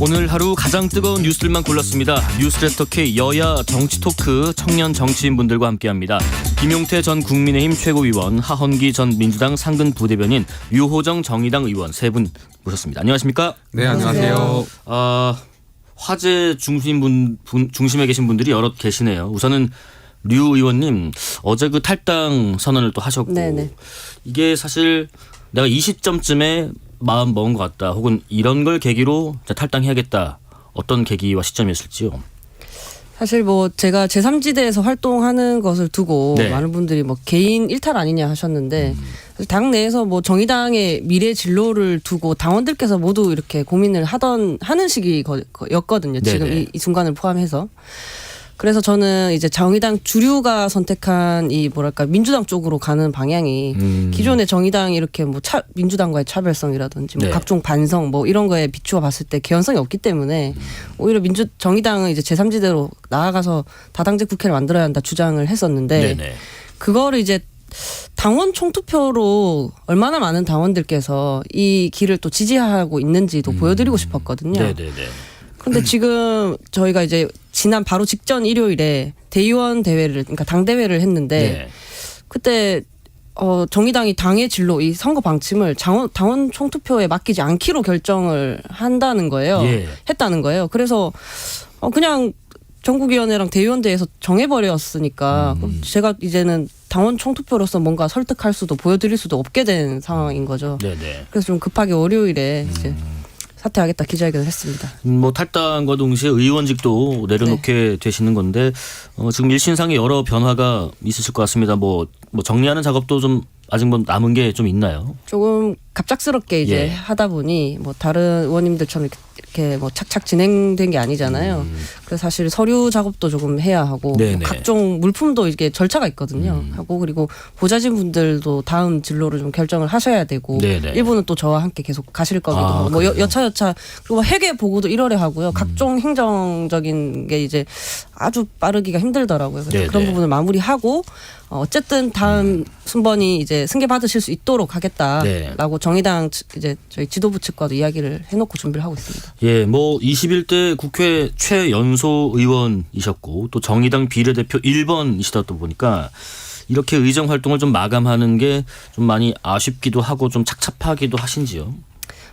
오늘 하루 가장 뜨거운 뉴스들만 골랐습니다. 뉴스레터 K 여야 정치 토크 청년 정치인분들과 함께합니다. 김용태 전 국민의힘 최고위원, 하헌기 전 민주당 상근 부대변인, 유호정 정의당 의원 세 분 모셨습니다. 안녕하십니까? 네, 안녕하세요. 화제 중심에 계신 분들이 여럿 계시네요. 우선은 류 의원님 어제 그 탈당 선언을 또 하셨고 네네. 이게 사실 내가 20점쯤에 마음 먹은 것 같다 혹은 이런 걸 계기로 탈당해야겠다 어떤 계기와 시점이었을지요? 사실 뭐 제가 제3지대에서 활동하는 것을 두고 네. 많은 분들이 뭐 개인 일탈 아니냐 하셨는데 당 내에서 뭐 정의당의 미래 진로를 두고 당원들께서 모두 이렇게 고민을 하는 시기였거든요. 지금 네네. 이 순간을 포함해서. 그래서 저는 이제 정의당 주류가 선택한 이 뭐랄까 민주당 쪽으로 가는 방향이 기존의 정의당이 이렇게 뭐 민주당과의 차별성이라든지 뭐 네. 각종 반성 뭐 이런 거에 비추어 봤을 때 개연성이 없기 때문에 오히려 정의당은 이제 제3지대로 나아가서 다당제 국회를 만들어야 한다 주장을 했었는데 네네. 그거를 이제 당원 총투표로 얼마나 많은 당원들께서 이 길을 또 지지하고 있는지도 보여드리고 싶었거든요. 네네네. 근데 지금 저희가 이제 지난 바로 직전 일요일에 대의원 대회를 그러니까 당대회를 했는데 네. 그때 정의당이 당의 진로 이 선거 방침을 당원 총투표에 맡기지 않기로 결정을 한다는 거예요. 예. 했다는 거예요. 그래서 그냥 전국위원회랑 대의원대회에서 정해버렸으니까 그럼 제가 이제는 당원 총투표로서 뭔가 설득할 수도 보여드릴 수도 없게 된 상황인 거죠. 네네. 그래서 좀 급하게 월요일에 이제 사퇴하겠다 기자회견을 했습니다. 뭐 탈당과 동시에 의원직도 내려놓게 되시는 건데 지금 일신상에 여러 변화가 있으실 것 같습니다. 뭐 정리하는 작업도 좀 아직 뭐 남은 게 좀 있나요? 조금 갑작스럽게 이제 예. 하다 보니 뭐 다른 의원님들처럼 이렇게 뭐 착착 진행된 게 아니잖아요. 그래서 사실 서류 작업도 조금 해야 하고 네네. 뭐 각종 물품도 이게 절차가 있거든요. 하고 그리고 보좌진 분들도 다음 진로를 좀 결정을 하셔야 되고 네네. 일부는 또 저와 함께 계속 가실 거기도 하고 뭐 그래요? 여차여차 그리고 뭐 회계 보고도 1월에 하고요. 각종 행정적인 게 이제 아주 빠르기가 힘들더라고요. 그래서 네네. 그런 부분을 마무리하고 어쨌든 다음 순번이 이제 승계 받으실 수 있도록 하겠다라고 정의당 이제 저희 지도부 측과도 이야기를 해놓고 준비를 하고 있습니다. 예, 뭐 21대 국회 최연소 의원이셨고 또 정의당 비례대표 1번이시다 보니까 이렇게 의정 활동을 좀 마감하는 게 좀 많이 아쉽기도 하고 좀 착잡하기도 하신지요?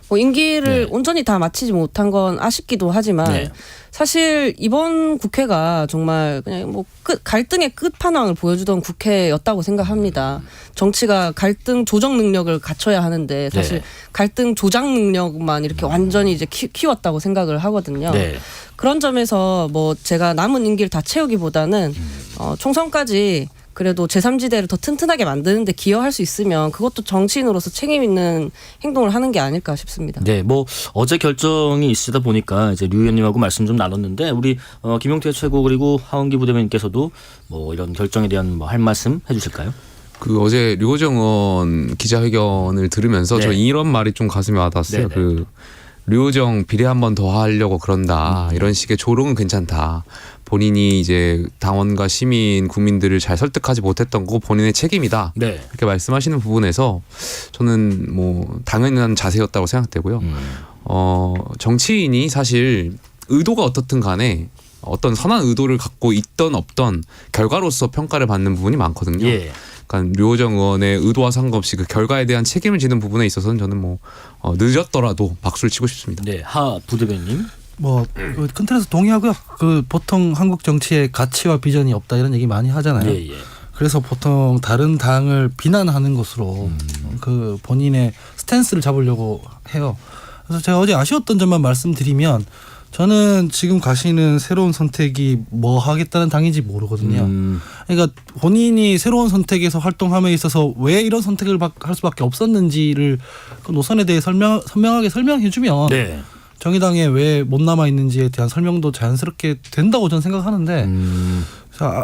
뭐 임기를 네. 온전히 다 마치지 못한 건 아쉽기도 하지만 네. 사실 이번 국회가 정말 그냥 뭐 갈등의 끝판왕을 보여주던 국회였다고 생각합니다. 정치가 갈등 조정 능력을 갖춰야 하는데 사실 네. 갈등 조장 능력만 이렇게 완전히 이제 키웠다고 생각을 하거든요. 네. 그런 점에서 뭐 제가 남은 임기를 다 채우기보다는 총선까지 그래도 제3지대를 더 튼튼하게 만드는데 기여할 수 있으면 그것도 정치인으로서 책임 있는 행동을 하는 게 아닐까 싶습니다. 네, 뭐 어제 결정이 있으다 보니까 이제 류 의원님하고 말씀 좀 나눴는데 우리 김용태 최고 그리고 하헌기 부대변인께서도 뭐 이런 결정에 대한 뭐 할 말씀 해주실까요? 그 어제 류호정 의원 기자회견을 들으면서 네. 저 이런 말이 좀 가슴에 와닿았어요. 네네. 그 류호정 비례 한 번 더 하려고 그런다. 이런 식의 조롱은 괜찮다. 본인이 이제 당원과 시민, 국민들을 잘 설득하지 못했던 거 본인의 책임이다. 네. 이렇게 말씀하시는 부분에서 저는 뭐 당연한 자세였다고 생각되고요. 정치인이 사실 의도가 어떻든 간에 어떤 선한 의도를 갖고 있던 없던 결과로서 평가를 받는 부분이 많거든요. 예. 그러니까 류호정 의원의 의도와 상관없이 그 결과에 대한 책임을 지는 부분에 있어서는 저는 뭐 늦었더라도 박수를 치고 싶습니다. 네, 하 부대변인. 큰 틀에서 동의하고요. 그 보통 한국 정치에 가치와 비전이 없다 이런 얘기 많이 하잖아요. 예, 예. 그래서 보통 다른 당을 비난하는 것으로 그 본인의 스탠스를 잡으려고 해요. 그래서 제가 어제 아쉬웠던 점만 말씀드리면 저는 지금 가시는 새로운 선택이 뭐 하겠다는 당인지 모르거든요. 그러니까 본인이 새로운 선택에서 활동함에 있어서 왜 이런 선택을 할 수밖에 없었는지를 그 노선에 대해 선명하게 설명해주면 네. 정의당에 왜 못 남아 있는지에 대한 설명도 자연스럽게 된다고 저는 생각하는데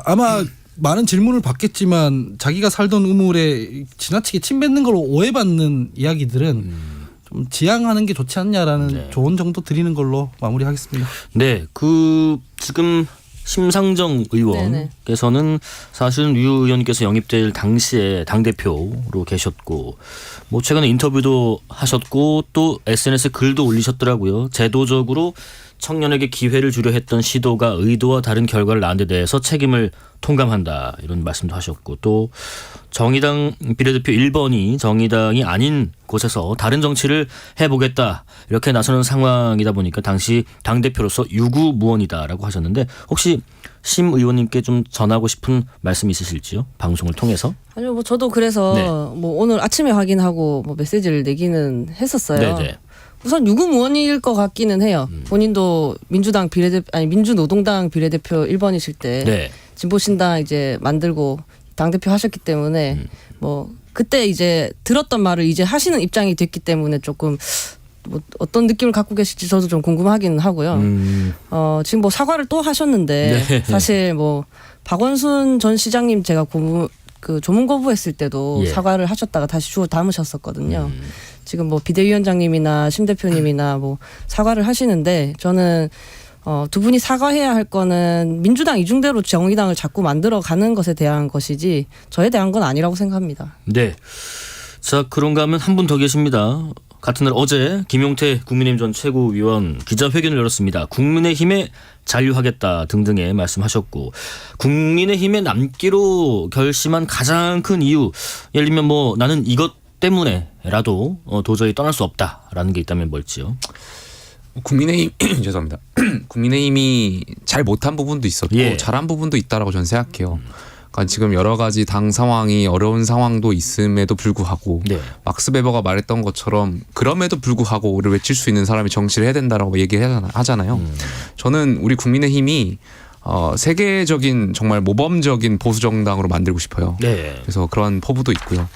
아마 많은 질문을 받겠지만 자기가 살던 우물에 지나치게 침 뱉는 걸로 오해받는 이야기들은 좀 지양하는 게 좋지 않냐라는 네. 조언 정도 드리는 걸로 마무리하겠습니다. 네, 지금 심상정 의원께서는 사실은 유 의원께서 영입될 당시에 당대표로 계셨고 뭐 최근에 인터뷰도 하셨고 또 SNS에 글도 올리셨더라고요. 제도적으로 청년에게 기회를 주려 했던 시도가 의도와 다른 결과를 낳은 데 대해서 책임을 통감한다 이런 말씀도 하셨고 또 정의당 비례대표 1번이 정의당이 아닌 곳에서 다른 정치를 해보겠다 이렇게 나서는 상황이다 보니까 당시 당대표로서 유구무원이다라고 하셨는데 혹시 심 의원님께 좀 전하고 싶은 말씀 있으실지요? 방송을 통해서? 아니요, 뭐 저도 그래서 네. 뭐 오늘 아침에 확인하고 뭐 메시지를 내기는 했었어요. 네네. 우선 유구무원일 것 같기는 해요. 본인도 민주당 민주노동당 비례대표 1번이실 때 네. 진보신당 이제 만들고 당대표 하셨기 때문에 뭐 그때 이제 들었던 말을 이제 하시는 입장이 됐기 때문에 조금 뭐 어떤 느낌을 갖고 계실지 저도 좀 궁금하기는 하고요. 지금 뭐 사과를 또 하셨는데 네. 사실 뭐 박원순 전 시장님 제가 그 조문 거부했을 때도 예. 사과를 하셨다가 다시 주워 담으셨었거든요. 지금 뭐 비대위원장님이나 심 대표님이나 뭐 사과를 하시는데 저는 두 분이 사과해야 할 거는 민주당 이중대로 정의당을 자꾸 만들어가는 것에 대한 것이지 저에 대한 건 아니라고 생각합니다. 네. 자 그런가 하면 한 분 더 계십니다. 같은 날 어제 김용태 국민의힘 전 최고위원 기자회견을 열었습니다. 국민의힘에 잔류하겠다 등등의 말씀하셨고 국민의힘에 남기로 결심한 가장 큰 이유 예를 들면 뭐 나는 이것 때문에라도 도저히 떠날 수 없다라는 게 있다면 뭘지요? 국민의힘 죄송합니다. 국민의힘이 잘 못한 부분도 있었고 예. 잘한 부분도 있다라고 저는 생각해요. 그러니까 지금 여러 가지 당 상황이 어려운 상황도 있음에도 불구하고 네. 막스 베버가 말했던 것처럼 그럼에도 불구하고 우리를 외칠 수 있는 사람이 정치를 해야 된다라고 얘기하잖아요. 저는 우리 국민의힘이 세계적인 정말 모범적인 보수 정당으로 만들고 싶어요. 네. 그래서 그런 포부도 있고요.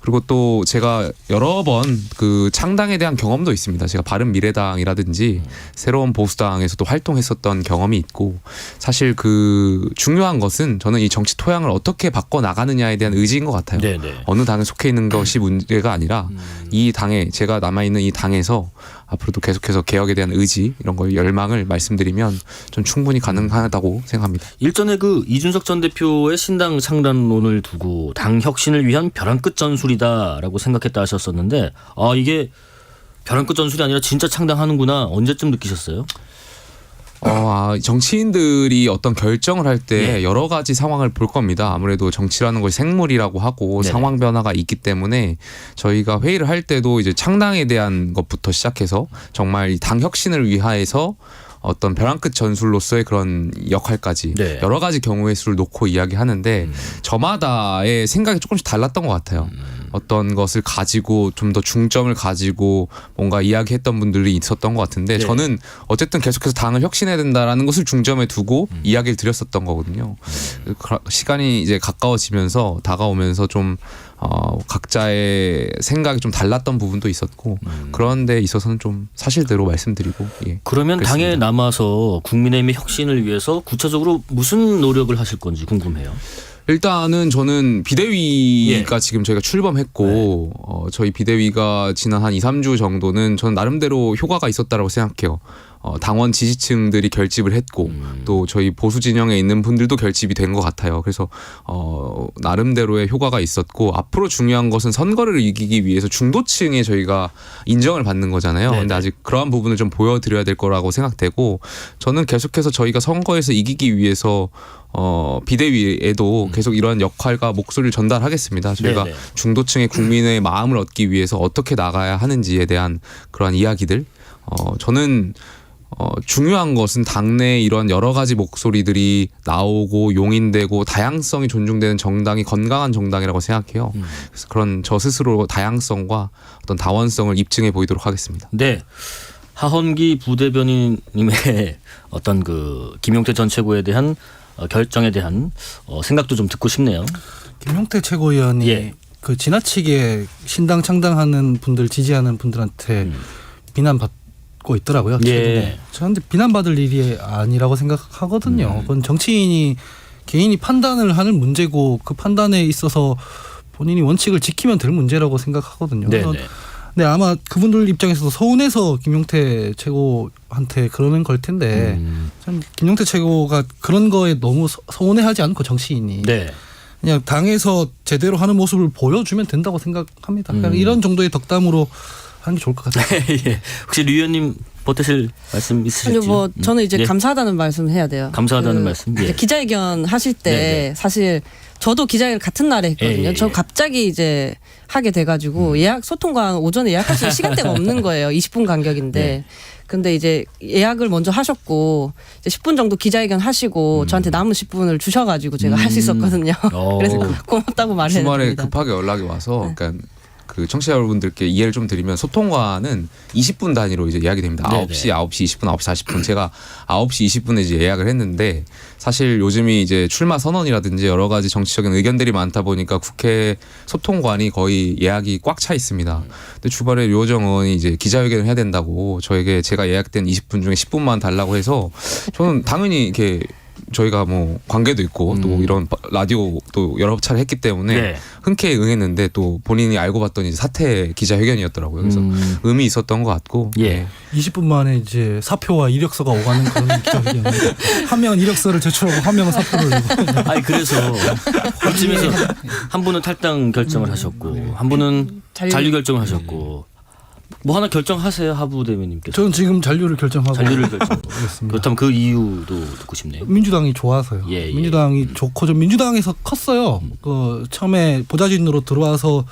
그리고 또 제가 여러 번 그 창당에 대한 경험도 있습니다. 제가 바른미래당이라든지 새로운 보수당에서도 활동했었던 경험이 있고 사실 그 중요한 것은 저는 이 정치 토양을 어떻게 바꿔 나가느냐에 대한 의지인 것 같아요. 네네. 어느 당에 속해 있는 것이 문제가 아니라 이 당에 제가 남아있는 이 당에서 앞으로도 계속해서 개혁에 대한 의지 이런 거 열망을 말씀드리면 좀 충분히 가능하다고 생각합니다. 일전에 그 이준석 전 대표의 신당 창단론을 두고 당 혁신을 위한 벼랑 끝 전술이다라고 생각했다 하셨었는데 이게 벼랑 끝 전술이 아니라 진짜 창당하는구나 언제쯤 느끼셨어요? 정치인들이 어떤 결정을 할 때 예. 여러 가지 상황을 볼 겁니다. 아무래도 정치라는 것이 생물이라고 하고 네네. 상황 변화가 있기 때문에 저희가 회의를 할 때도 이제 창당에 대한 것부터 시작해서 정말 이 당 혁신을 위하여서 어떤 벼랑 끝 전술로서의 그런 역할까지 네. 여러 가지 경우의 수를 놓고 이야기하는데 저마다의 생각이 조금씩 달랐던 것 같아요. 어떤 것을 가지고 좀 더 중점을 가지고 뭔가 이야기했던 분들이 있었던 것 같은데 네. 저는 어쨌든 계속해서 당을 혁신해야 된다라는 것을 중점에 두고 이야기를 드렸었던 거거든요. 시간이 이제 가까워지면서 다가오면서 좀 각자의 생각이 좀 달랐던 부분도 있었고 그런 데 있어서는 좀 사실대로 말씀드리고 예. 그러면 그렇습니다. 당에 남아서 국민의힘의 혁신을 위해서 구체적으로 무슨 노력을 하실 건지 궁금해요. 일단은 저는 비대위가 예. 지금 저희가 출범했고 저희 비대위가 지난 한 2, 3주 정도는 저는 나름대로 효과가 있었다고 생각해요. 당원 지지층들이 결집을 했고 또 저희 보수 진영에 있는 분들도 결집이 된 것 같아요. 그래서 나름대로의 효과가 있었고 앞으로 중요한 것은 선거를 이기기 위해서 중도층에 저희가 인정을 받는 거잖아요. 네네. 근데 아직 그러한 부분을 좀 보여드려야 될 거라고 생각되고 저는 계속해서 저희가 선거에서 이기기 위해서 비대위에도 계속 이러한 역할과 목소리를 전달하겠습니다. 저희가 네네. 중도층의 국민의 마음을 얻기 위해서 어떻게 나가야 하는지에 대한 그러한 이야기들 저는 중요한 것은 당내에 이런 여러 가지 목소리들이 나오고 용인되고 다양성이 존중되는 정당이 건강한 정당이라고 생각해요. 그래서 그런 저 스스로 다양성과 어떤 다원성을 입증해 보이도록 하겠습니다. 네. 하헌기 부대변인님의 어떤 그 김용태 전 최고에 대한 결정에 대한 생각도 좀 듣고 싶네요. 김용태 최고위원이 예. 그 지나치게 신당 창당하는 분들 지지하는 분들한테 비난받고 있더라고요. 최근에. 예. 저는 비난받을 일이 아니라고 생각하거든요. 그건 정치인이 개인이 판단을 하는 문제고 그 판단에 있어서 본인이 원칙을 지키면 될 문제라고 생각하거든요. 네네. 그래서 근데 아마 그분들 입장에서도 서운해서 김용태 최고한테 그러는 걸 텐데 참 김용태 최고가 그런 거에 너무 서운해하지 않고 정치인이 네. 그냥 당에서 제대로 하는 모습을 보여주면 된다고 생각합니다. 그냥 이런 정도의 덕담으로 하는 게 좋을 것 같아요. 예. 혹시 류 의원님 보태실 말씀 있으실지요? 아니 뭐 저는 이제 예. 감사하다는 말씀 해야 돼요. 감사하다는 말씀. 예. 이제 기자회견 하실 때 네네. 사실 저도 기자회견 같은 날에 했거든요. 예. 저 갑자기 이제 하게 돼가지고 예약 소통관 오전에 예약할 수 있는 시간대가 없는 거예요. 20분 간격인데. 네. 근데 이제 예약을 먼저 하셨고 이제 10분 정도 기자회견 하시고 저한테 남은 10분을 주셔가지고 제가 할 수 있었거든요. 그래서 고맙다고 말해야 주말에 됩니다. 급하게 연락이 와서 그러니까 그 청취자 여러분들께 이해를 좀 드리면 소통관은 20분 단위로 이제 예약이 됩니다. 네네. 9시, 9시 20분, 9시 40분. 제가 9시 20분에 이제 예약을 했는데 사실 요즘이 이제 출마 선언이라든지 여러 가지 정치적인 의견들이 많다 보니까 국회 소통관이 거의 예약이 꽉 차 있습니다. 근데 주말에 류호정 의원이 이제 기자회견을 해야 된다고 저에게 제가 예약된 20분 중에 10분만 달라고 해서 저는 당연히 이렇게 저희가 뭐 관계도 있고 또 이런 라디오 또 여러 차례 했기 때문에 네. 흔쾌히 응했는데 또 본인이 알고 봤더니 사퇴 기자회견이었더라고요. 그래서 의미 있었던 것 같고. 예. 20분 만에 이제 사표와 이력서가 오가는 그런 기자회견. 한 명은 이력서를 제출하고 한 명은 사표를 내고. 아니 그래서 이쯤에서 한 분은 탈당 결정을 하셨고 한 분은 잔류 결정을 하셨고 뭐 하나 결정하세요 하부 대변인께서. 저는 지금 잔류를 결정하고 잔류를 결정. 있습니다. 그렇다면 그 이유도 듣고 싶네요. 민주당이 좋아서요. 예. 민주당이 좋고 좀 민주당에서 컸어요. 그 처음에 보좌진으로 들어와서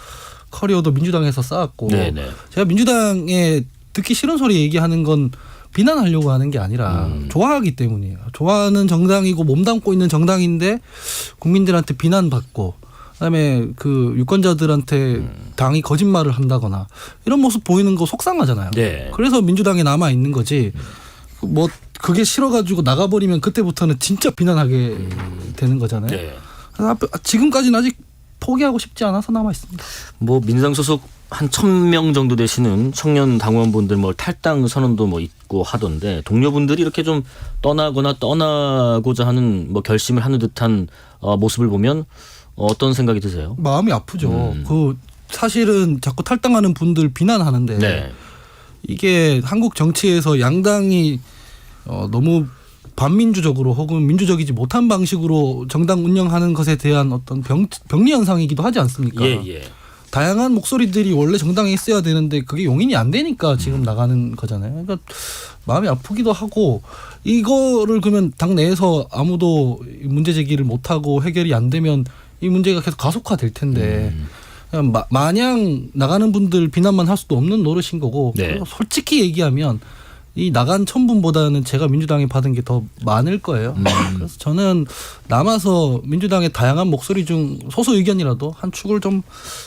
커리어도 민주당에서 쌓았고 네네. 제가 민주당에 듣기 싫은 소리 얘기하는 건 비난하려고 하는 게 아니라 좋아하기 때문이에요. 좋아하는 정당이고 몸담고 있는 정당인데 국민들한테 비난받고 그다음에 그 유권자들한테 당이 거짓말을 한다거나 이런 모습 보이는 거 속상하잖아요. 네. 그래서 민주당에 남아 있는 거지. 뭐 그게 싫어가지고 나가버리면 그때부터는 진짜 비난하게 되는 거잖아요. 네. 지금까지는 아직 포기하고 싶지 않아서 남아 있습니다. 뭐 민주당 소속 한 1,000명 정도 되시는 청년 당원분들 뭐 탈당 선언도 뭐 있고 하던데 동료분들이 이렇게 좀 떠나거나 떠나고자 하는 뭐 결심을 하는 듯한 모습을 보면 어떤 생각이 드세요? 마음이 아프죠. 그 사실은 자꾸 탈당하는 분들 비난하는데 네. 이게 한국 정치에서 양당이 너무 반민주적으로 혹은 민주적이지 못한 방식으로 정당 운영하는 것에 대한 어떤 병리 현상이기도 하지 않습니까? 예. 다양한 목소리들이 원래 정당에 있어야 되는데 그게 용인이 안 되니까 지금 나가는 거잖아요. 그러니까 마음이 아프기도 하고 이거를 그러면 당 내에서 아무도 문제 제기를 못하고 해결이 안 되면 이 문제가 계속 가속화될 텐데 그냥 마냥 나가는 분들 비난만 할 수도 없는 노릇인 거고 네. 그리고 솔직히 얘기하면 이 나간 1,000분보다는 제가 민주당에 받은 게 더 많을 거예요. 그래서 저는 남아서 민주당의 다양한 목소리 중 소수 의견이라도 한 축을 좀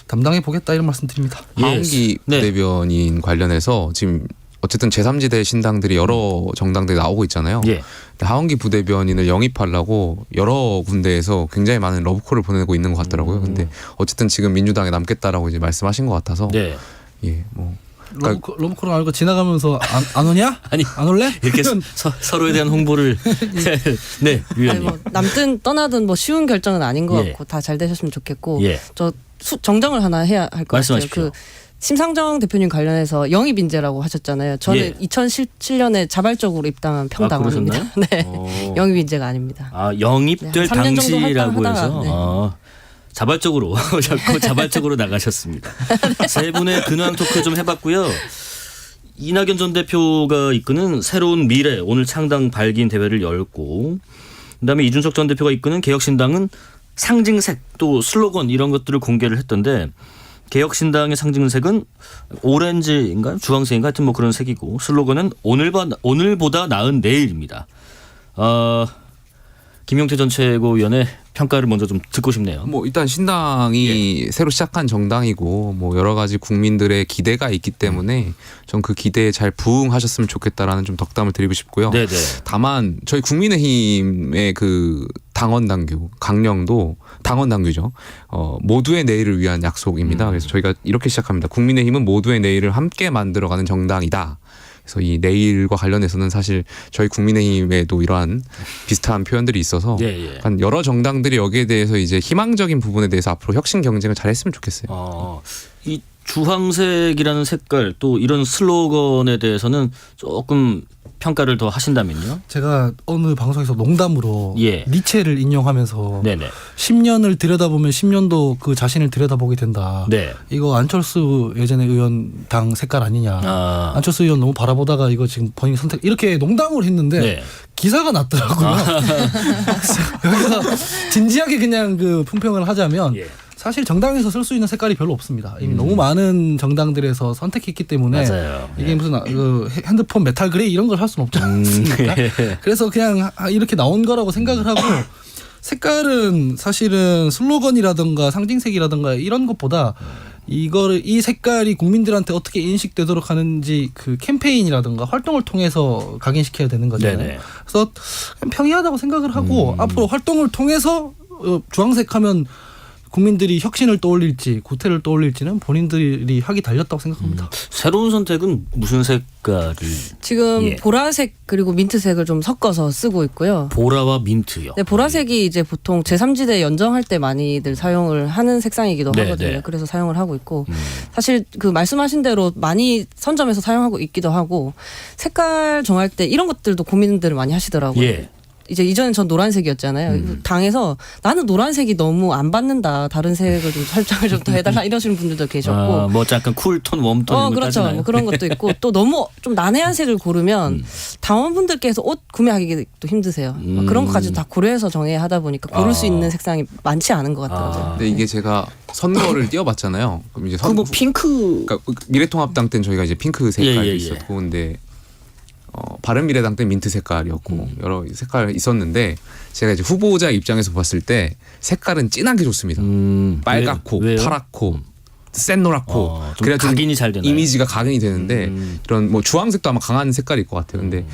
담당해 보겠다 이런 말씀드립니다. 하은기 네. 대변인 관련해서 지금 어쨌든 제3지대 신당들이 여러 정당들이 나오고 있잖아요. 예. 근데 하은기 부대변인을 영입하려고 여러 군데에서 굉장히 많은 러브콜을 보내고 있는 것 같더라고요. 근데 어쨌든 지금 민주당에 남겠다라고 이제 말씀하신 것 같아서 네. 예, 뭐 러브콜은 알고 지나가면서 안 오냐? 아니, 안 올래? 이렇게 서로에 대한 홍보를 네, 아니 위원님. 뭐 남든 떠나든 뭐 쉬운 결정은 아닌 것 예. 같고 다 잘 되셨으면 좋겠고 예. 저 정정을 하나 해야 할 것 같아요. 말씀하십시오. 그 심상정 대표님 관련해서 영입 인재라고 하셨잖아요. 저는 예. 2017년에 자발적으로 입당한 평당원입니다. 네, 영입 인재가 아닙니다. 아, 영입될 네, 한 3년 정도 당시라고 해서 활동하다가, 네. 자발적으로 자꾸 자발적으로 나가셨습니다. 세 분의 근황 토크 좀 해봤고요. 이낙연 전 대표가 이끄는 새로운 미래 오늘 창당 발기인 대회를 열고 그다음에 이준석 전 대표가 이끄는 개혁신당은 상징색 또 슬로건 이런 것들을 공개를 했던데 개혁신당의 상징색은 오렌지인가요? 주황색인가? 하여튼 뭐 그런 색이고 슬로건은 오늘보다 나은 내일입니다. 김용태 전 최고위원의 평가를 먼저 좀 듣고 싶네요. 뭐 일단 신당이 새로 시작한 정당이고 뭐 여러 가지 국민들의 기대가 있기 때문에 전 그 기대에 잘 부응하셨으면 좋겠다라는 좀 덕담을 드리고 싶고요. 네네. 다만 저희 국민의힘의 그 당원 당규 강령도 당원 당규죠. 모두의 내일을 위한 약속입니다. 그래서 저희가 이렇게 시작합니다. 국민의힘은 모두의 내일을 함께 만들어가는 정당이다. 그래서 이 내일과 관련해서는 사실 저희 국민의힘에도 이러한 비슷한 표현들이 있어서 예. 한 여러 정당들이 여기에 대해서 이제 희망적인 부분에 대해서 앞으로 혁신 경쟁을 잘했으면 좋겠어요. 이 주황색이라는 색깔 또 이런 슬로건에 대해서는 조금 평가를 더 하신다면요? 제가 어느 방송에서 농담으로 예. 니체를 인용하면서 네네. 10년을 들여다보면 10년도 그 자신을 들여다보게 된다. 네. 이거 안철수 예전에 의원 당 색깔 아니냐. 아. 안철수 의원 너무 바라보다가 이거 지금 본인 선택 이렇게 농담을 했는데 네. 기사가 났더라고요. 여기서 진지하게 그냥 그 품평을 하자면 예. 사실 정당에서 쓸 수 있는 색깔이 별로 없습니다. 이미 너무 많은 정당들에서 선택했기 때문에 맞아요. 이게 예. 무슨 그 핸드폰 메탈 그레이 이런 걸 할 수는 없지 않습니까? 예. 그래서 그냥 이렇게 나온 거라고 생각을 하고 색깔은 사실은 슬로건이라든가 상징색이라든가 이런 것보다 이거를 이 색깔이 국민들한테 어떻게 인식되도록 하는지 그 캠페인이라든가 활동을 통해서 각인시켜야 되는 거잖아요. 네네. 그래서 그냥 평이하다고 생각을 하고 앞으로 활동을 통해서 주황색하면 국민들이 혁신을 떠올릴지 구태를 떠올릴지는 본인들이 하기 달렸다고 생각합니다. 새로운 선택은 무슨 색깔을? 지금 예. 보라색 그리고 민트색을 좀 섞어서 쓰고 있고요. 보라와 민트요. 네, 보라색이 이제 보통 제3지대 연정할 때 많이들 사용을 하는 색상이기도 네, 하거든요. 네. 그래서 사용을 하고 있고 사실 그 말씀하신 대로 많이 선점해서 사용하고 있기도 하고 색깔 정할 때 이런 것들도 고민들을 많이 하시더라고요. 예. 이제 이전엔 전 노란색이었잖아요. 당에서 나는 노란색이 너무 안 받는다. 다른 색을 좀 설정을 좀 더 해달라 이러시는 분들도 계셨고. 아, 뭐 약간 쿨톤, 웜톤 이런 거 그렇죠. 따지나요? 뭐 그런 것도 있고 또 너무 좀 난해한 색을 고르면 당원분들께서 옷 구매하기도 힘드세요. 막 그런 것까지 다 고려해서 정해야 하다 보니까 고를 수 있는 색상이 많지 않은 것 같더라고요. 근데 이게 제가 선거를 뛰어봤잖아요. 그럼 이제 그뭐 핑크. 그러니까 미래통합당 때는 저희가 이제 핑크 색깔이 예, 예. 있었고, 근데 바른미래당 때 민트 색깔이었고 여러 색깔 있었는데 제가 이제 후보자 입장에서 봤을 때 색깔은 진하게 좋습니다. 빨갛고 왜요? 파랗고 센 노랗고 좀 그래야 좀 각인이 잘 되나요? 이미지가 각인이 되는데 이런 뭐 주황색도 아마 강한 색깔일 것 같아요. 근데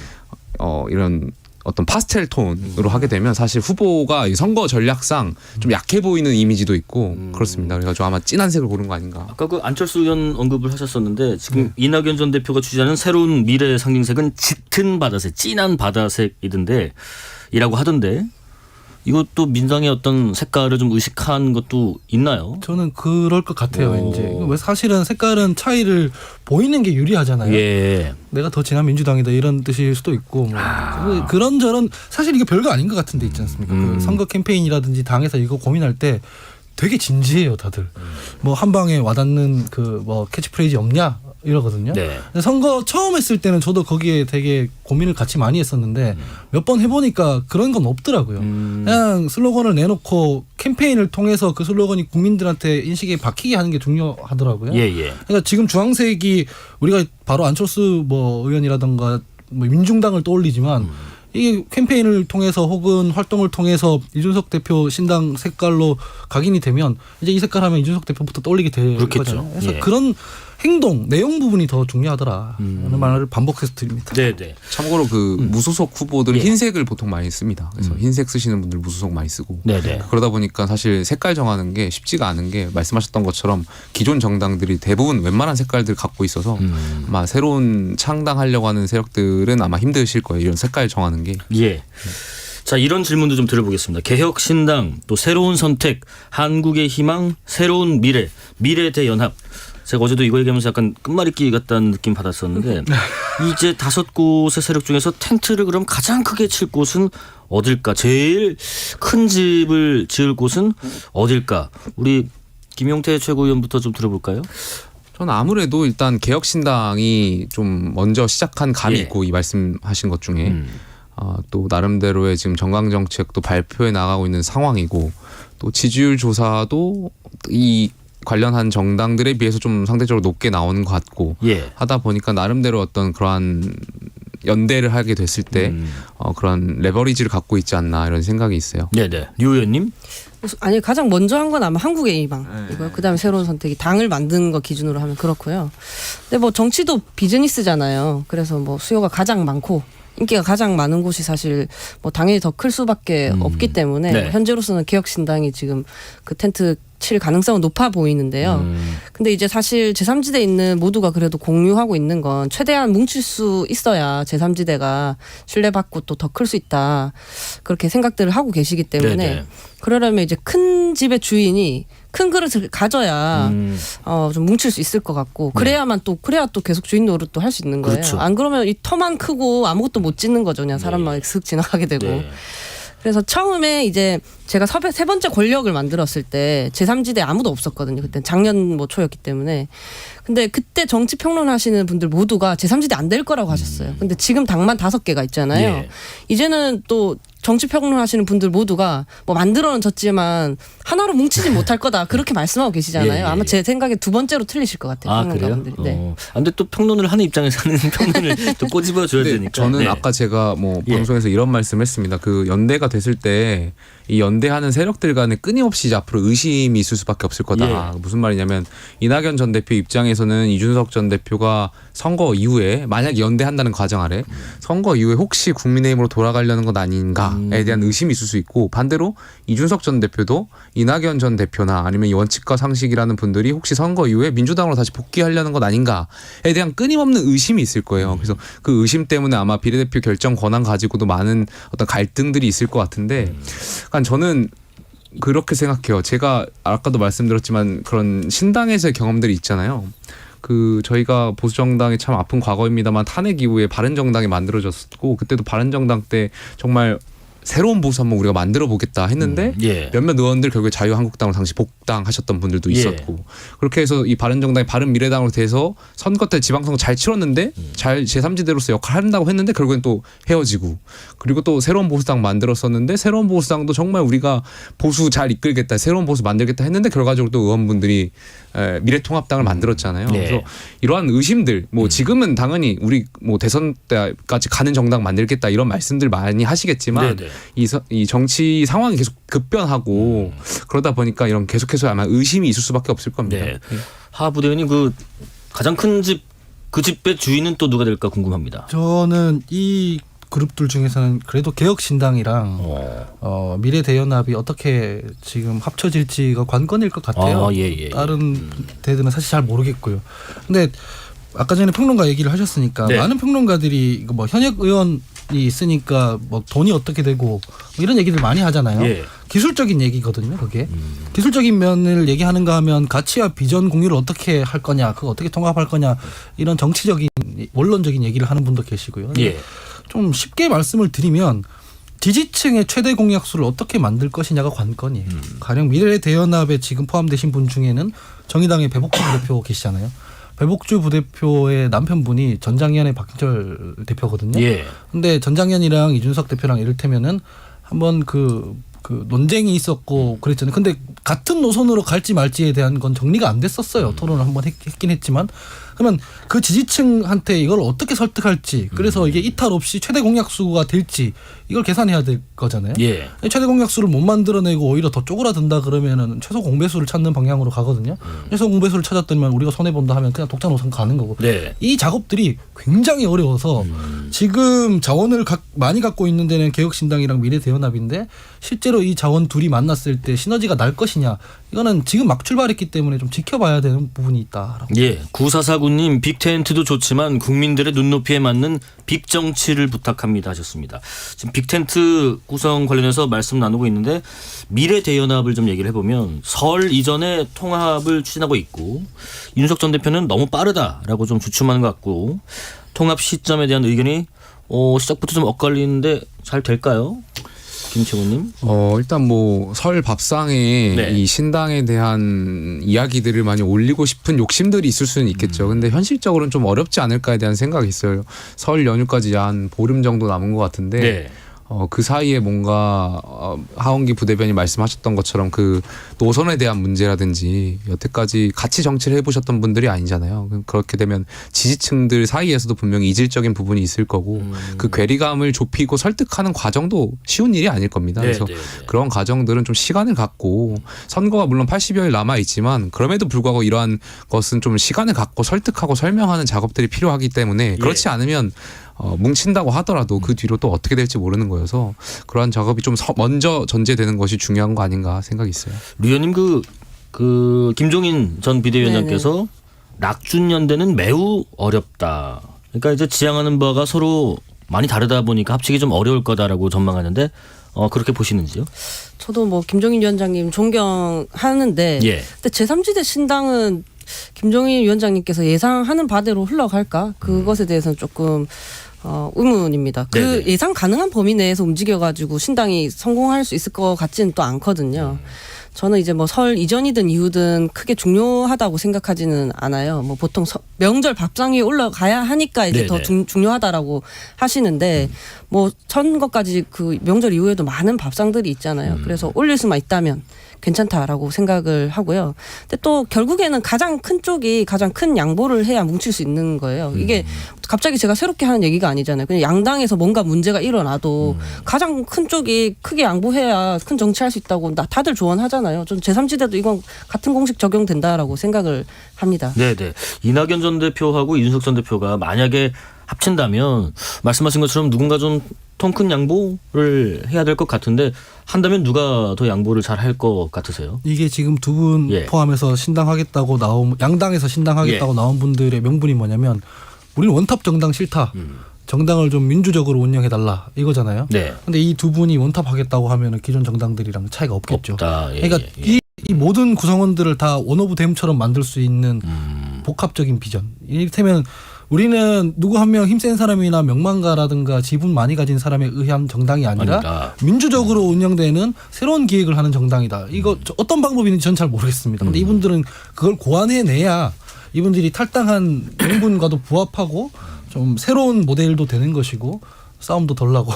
이런 어떤 파스텔 톤으로 하게 되면 사실 후보가 이 선거 전략상 좀 약해 보이는 이미지도 있고 그렇습니다. 그래가지고 아마 진한 색을 고른 거 아닌가. 아까 그 안철수 의원 언급을 하셨었는데 지금 이낙연 전 대표가 주재하는 새로운 미래 상징색은 짙은 바다색, 진한 바다색이던데 이라고 하던데 이것도 민주당의 어떤 색깔을 좀 의식한 것도 있나요? 저는 그럴 것 같아요. 오. 이제 왜 사실은 색깔은 차이를 보이는 게 유리하잖아요. 예. 내가 더 진한 민주당이다 이런 뜻일 수도 있고 뭐 그런저런 사실 이게 별거 아닌 것 같은데 있지 않습니까? 그 선거 캠페인이라든지 당에서 이거 고민할 때 되게 진지해요 다들. 뭐 한 방에 와닿는 그 뭐 캐치프레이즈 없냐 이러거든요. 네. 근데 선거 처음 했을 때는 저도 거기에 되게 고민을 같이 많이 했었는데 몇 번 해보니까 그런 건 없더라고요. 그냥 슬로건을 내놓고 캠페인을 통해서 그 슬로건이 국민들한테 인식에 박히게 하는 게 중요하더라고요. 예, 예. 그러니까 지금 주황색이 우리가 바로 안철수 뭐 의원이라든가 뭐 민중당을 떠올리지만 이게 캠페인을 통해서 혹은 활동을 통해서 이준석 대표 신당 색깔로 각인이 되면 이제 이 색깔 하면 이준석 대표부터 떠올리게 될 그렇겠죠. 거잖아요. 그래서 예. 그런 행동, 내용 부분이 더 중요하더라. 라는 말을 반복해서 드립니다. 네, 네. 참고로 그 무소속 후보들은 예. 흰색을 보통 많이 씁니다. 그래서 흰색 쓰시는 분들 무소속 많이 쓰고 네, 네. 그러다 보니까 사실 색깔 정하는 게 쉽지가 않은 게 말씀하셨던 것처럼 기존 정당들이 대부분 웬만한 색깔들 갖고 있어서 아마 새로운 창당하려고 하는 세력들은 아마 힘드실 거예요. 이런 색깔 정하는 게. 예. 자, 이런 질문도 좀 드려보겠습니다. 개혁신당, 또 새로운 선택, 한국의 희망, 새로운 미래, 미래대연합. 제가 어제도 이거 얘기하면서 약간 끝말잇기 같다는 느낌 받았었는데 이제 5곳의 세력 중에서 텐트를 그럼 가장 크게 칠 곳은 어딜까? 제일 큰 집을 지을 곳은 어딜까? 우리 김용태 최고위원부터 좀 들어볼까요? 저는 아무래도 일단 개혁신당이 좀 먼저 시작한 감이 예. 있고 이 말씀하신 것 중에 또 나름대로의 지금 정강정책도 발표해 나가고 있는 상황이고 또 지지율 조사도 이 관련한 정당들에 비해서 좀 상대적으로 높게 나오는 것 같고 예. 하다 보니까 나름대로 어떤 그러한 연대를 하게 됐을 때 그런 레버리지를 갖고 있지 않나 이런 생각이 있어요. 네네. 류 의원님? 아니 가장 먼저 한 건 아마 한국의 희망 이고요. 그다음에 새로운 선택이 당을 만드는 거 기준으로 하면 그렇고요. 근데 뭐 정치도 비즈니스잖아요. 그래서 뭐 수요가 가장 많고 인기가 가장 많은 곳이 사실 뭐 당연히 더 클 수밖에 없기 때문에 네. 현재로서는 개혁신당이 지금 그 텐트 칠 가능성은 높아 보이는데요. 근데 이제 사실 제3지대에 있는 모두가 그래도 공유하고 있는 건 최대한 뭉칠 수 있어야 제3지대가 신뢰받고 또 더 클 수 있다. 그렇게 생각들을 하고 계시기 때문에 네네. 그러려면 이제 큰 집의 주인이 큰 그릇을 가져야 좀 뭉칠 수 있을 것 같고 그래야 또 계속 주인 노릇도 할 수 있는 거예요. 그렇죠. 안 그러면 이 터만 크고 아무것도 못 짓는 거죠. 그냥 사람만 슥 지나가게 되고. 네. 그래서 처음에 이제 제가 세 번째 권력을 만들었을 때 제3지대 아무도 없었거든요. 그때 작년 초였기 때문에. 근데 그때 정치 평론하시는 분들 모두가 제3지대 안 될 거라고 하셨어요. 근데 지금 당만 5개가 있잖아요. 예. 이제는 또 정치 평론하시는 분들 모두가 만들어는 졌지만 하나로 뭉치지 못할 거다. 그렇게 말씀하고 계시잖아요. 예. 아마 제 생각에 두 번째로 틀리실 것 같아요. 아, 그래요? 평론가분들이. 네. 근데 또 평론을 하는 입장에서는 평론을 또 꼬집어 줘야 근데 되니까. 저는 네. 아까 제가 예. 방송에서 이런 말씀했습니다. 그 연대가 됐을 때 이 연대하는 세력들 간에 끊임없이 이제 앞으로 의심이 있을 수밖에 없을 거다. 예. 무슨 말이냐면 이낙연 전 대표 입장에서는 이준석 전 대표가 선거 이후에 만약 연대한다는 가정 아래 선거 이후에 혹시 국민의힘으로 돌아가려는 것 아닌가에 대한 의심이 있을 수 있고 반대로 이준석 전 대표도 이낙연 전 대표나 아니면 이 원칙과 상식이라는 분들이 혹시 선거 이후에 민주당으로 다시 복귀하려는 것 아닌가에 대한 끊임없는 의심이 있을 거예요. 그래서 그 의심 때문에 아마 비례대표 결정 권한 가지고도 많은 어떤 갈등들이 있을 것 같은데 그러니까 저는 그렇게 생각해요. 제가 아까도 말씀드렸지만 그런 신당에서의 경험들이 있잖아요. 그 저희가 보수정당이 참 아픈 과거입니다만 탄핵 이후에 바른정당이 만들어졌고 그때도 바른정당 때 정말 새로운 보수 한번 우리가 만들어 보겠다 했는데 예. 몇몇 의원들 결국에 자유한국당으로 당시 복당하셨던 분들도 있었고 그렇게 해서 이 바른정당이 바른미래당으로 돼서 선거 때 지방선거 잘 치렀는데 잘 제3지대로서 역할을 한다고 했는데 결국엔 또 헤어지고 그리고 또 새로운 보수당 만들었었는데 새로운 보수당도 정말 우리가 보수 잘 이끌겠다 새로운 보수 만들겠다 했는데 결과적으로 또 의원분들이 미래통합당을 만들었잖아요. 네. 그래서 이러한 의심들 지금은 당연히 우리 대선 때까지 가는 정당 만들겠다 이런 말씀들 많이 하시겠지만 네네. 이 정치 상황이 계속 급변하고 그러다 보니까 이런 계속해서 아마 의심이 있을 수밖에 없을 겁니다. 네. 하 부대원님 그 가장 큰 집 그 집의 주인은 또 누가 될까 궁금합니다. 저는 이 그룹들 중에서는 그래도 개혁신당이랑 미래대연합이 어떻게 지금 합쳐질지가 관건일 것 같아요. 예. 다른 데들은 사실 잘 모르겠고요. 근데 아까 전에 평론가 얘기를 하셨으니까 네. 많은 평론가들이 현역 의원이 있으니까 돈이 어떻게 되고 뭐 이런 얘기들 많이 하잖아요. 예. 기술적인 얘기거든요. 그게 기술적인 면을 얘기하는가 하면 가치와 비전 공유를 어떻게 할 거냐, 그거 어떻게 통합할 거냐 이런 정치적인 원론적인 얘기를 하는 분도 계시고요. 예. 좀 쉽게 말씀을 드리면 지지층의 최대 공약수를 어떻게 만들 것이냐가 관건이에요. 가령 미래대연합에 지금 포함되신 분 중에는 정의당의 배복주 부대표 계시잖아요. 배복주 부대표의 남편분이 전장현의 박진철 대표거든요. 예. 근데 전장현이랑 이준석 대표랑 이를테면은 한번 그 논쟁이 있었고 그랬잖아요. 근데 같은 노선으로 갈지 말지에 대한 건 정리가 안 됐었어요. 토론을 한번 했긴 했지만 그러면 그 지지층한테 이걸 어떻게 설득할지 그래서 이게 이탈 없이 최대 공약수가 될지 이걸 계산해야 될 거잖아요. 예. 최대 공약수를 못 만들어내고 오히려 더 쪼그라든다 그러면은 최소 공배수를 찾는 방향으로 가거든요. 최소 공배수를 찾았더니만 우리가 손해 본다 하면 그냥 독자 노선 가는 거고. 네. 이 작업들이 굉장히 어려워서 지금 자원을 많이 갖고 있는 데는 개혁신당이랑 미래대연합인데 실제로 이 자원 둘이 만났을 때 시너지가 날 것이냐 이거는 지금 막 출발했기 때문에 좀 지켜봐야 되는 부분이 있다라고. 예. 9449님 빅텐트도 좋지만 국민들의 눈높이에 맞는 빅정치를 부탁합니다 하셨습니다. 지금 빅텐트 구성 관련해서 말씀 나누고 있는데 미래대연합을 좀 얘기를 해보면 설 이전에 통합을 추진하고 있고 윤석 전 대표는 너무 빠르다라고 좀 주춤하는 것 같고 통합 시점에 대한 의견이 시작부터 좀 엇갈리는데 잘 될까요? 김채곤님. 일단 설 밥상에 네. 이 신당에 대한 이야기들을 많이 올리고 싶은 욕심들이 있을 수는 있겠죠. 근데 현실적으로는 좀 어렵지 않을까에 대한 생각이 있어요. 설 연휴까지 한 보름 정도 남은 것 같은데 네. 그 사이에 뭔가 하원기 부대변인 말씀하셨던 것처럼 그 노선에 대한 문제라든지 여태까지 같이 정치를 해보셨던 분들이 아니잖아요. 그렇게 되면 지지층들 사이에서도 분명히 이질적인 부분이 있을 거고 그 괴리감을 좁히고 설득하는 과정도 쉬운 일이 아닐 겁니다. 그래서 그런 과정들은 좀 시간을 갖고 선거가 물론 80여일 남아 있지만 그럼에도 불구하고 이러한 것은 좀 시간을 갖고 설득하고 설명하는 작업들이 필요하기 때문에 그렇지 않으면 뭉친다고 하더라도 그 뒤로 또 어떻게 될지 모르는 거여서 그러한 작업이 좀 먼저 전제되는 것이 중요한 거 아닌가 생각이 있어요. 류 의원님 그 김종인 전 비대위원장께서 낙준연대는 매우 어렵다. 그러니까 이제 지향하는 바가 서로 많이 다르다 보니까 합치기 좀 어려울 거다라고 전망하는데 그렇게 보시는지요? 저도 뭐 김종인 위원장님 존경하는데 예. 근데 제3지대 신당은 김종인 위원장님께서 예상하는 바대로 흘러갈까? 그것에 대해서는 조금 의문입니다. 그 네네. 예상 가능한 범위 내에서 움직여가지고 신당이 성공할 수 있을 것 같지는 또 않거든요. 저는 이제 뭐 설 이전이든 이후든 크게 중요하다고 생각하지는 않아요. 뭐 보통 명절 밥상 위에 올라가야 하니까 이제 더 네네. 중요하다라고 하시는데 뭐 선거까지 그 명절 이후에도 많은 밥상들이 있잖아요. 그래서 올릴 수만 있다면 괜찮다라고 생각을 하고요. 근데 또 결국에는 가장 큰 쪽이 가장 큰 양보를 해야 뭉칠 수 있는 거예요. 이게 갑자기 제가 새롭게 하는 얘기가 아니잖아요. 그냥 양당에서 뭔가 문제가 일어나도 가장 큰 쪽이 크게 양보해야 큰 정치할 수 있다고 다들 조언하잖아요. 전 제3지대도 이건 같은 공식 적용된다라고 생각을 합니다. 네네. 이낙연 전 대표하고 이준석 전 대표가 만약에 합친다면 말씀하신 것처럼 누군가 좀 통 큰 양보를 해야 될 것 같은데 한다면 누가 더 양보를 잘 할 것 같으세요? 이게 지금 두 분 예. 포함해서 신당하겠다고 나온 양당에서 신당하겠다고 예. 나온 분들의 명분이 뭐냐면 우리는 원탑 정당 싫다. 정당을 좀 민주적으로 운영해달라 이거잖아요. 네. 근데 이 두 분이 원탑하겠다고 하면 기존 정당들이랑 차이가 없겠죠. 없다. 예, 그러니까 예, 예. 이 모든 구성원들을 다 원오브 댐처럼 만들 수 있는 복합적인 비전. 이를테면 우리는 누구 한 명 힘센 사람이나 명망가라든가 지분 많이 가진 사람에 의한 정당이 아니라 민주적으로 운영되는 새로운 기획을 하는 정당이다. 이거 어떤 방법이 있는지 전 잘 모르겠습니다. 근데 이분들은 그걸 고안해내야 이분들이 탈당한 명분과도 부합하고 좀 새로운 모델도 되는 것이고 싸움도 덜 나고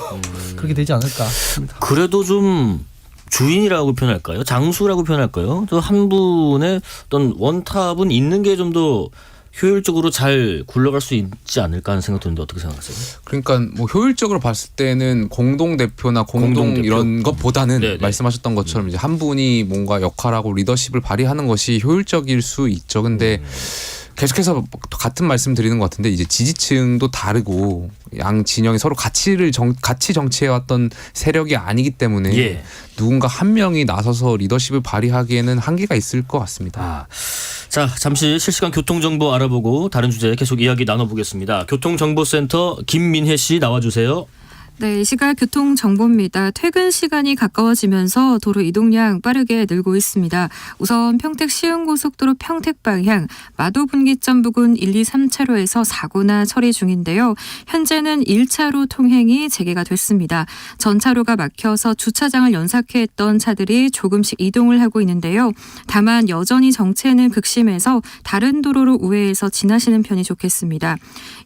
그렇게 되지 않을까 싶습니다. 그래도 좀 주인이라고 표현할까요? 장수라고 표현할까요? 저 한 분의 어떤 원탑은 있는 게 좀 더 효율적으로 잘 굴러갈 수 있지 않을까 하는 생각 드는데 어떻게 생각하세요? 그러니까 뭐 효율적으로 봤을 때는 공동 대표나 공동 공동대표. 이런 것보다는 네네. 말씀하셨던 것처럼 이제 한 분이 뭔가 역할하고 리더십을 발휘하는 것이 효율적일 수 있죠. 근데 계속해서 같은 말씀 드리는 것 같은데 이제 지지층도 다르고 양 진영이 서로 같이 정치해왔던 세력이 아니기 때문에 예. 누군가 한 명이 나서서 리더십을 발휘하기에는 한계가 있을 것 같습니다. 자, 잠시 실시간 교통정보 알아보고 다른 주제 계속 이야기 나눠보겠습니다. 교통정보센터 김민혜 씨 나와주세요. 네, 이 시각 교통정보입니다. 퇴근 시간이 가까워지면서 도로 이동량 빠르게 늘고 있습니다. 우선 평택 시흥고속도로 평택 방향 마도분기점 부근 1, 2, 3차로에서 사고나 처리 중인데요. 현재는 1차로 통행이 재개가 됐습니다. 전 차로가 막혀서 주차장을 연삭해 했던 차들이 조금씩 이동을 하고 있는데요. 다만 여전히 정체는 극심해서 다른 도로로 우회해서 지나시는 편이 좋겠습니다.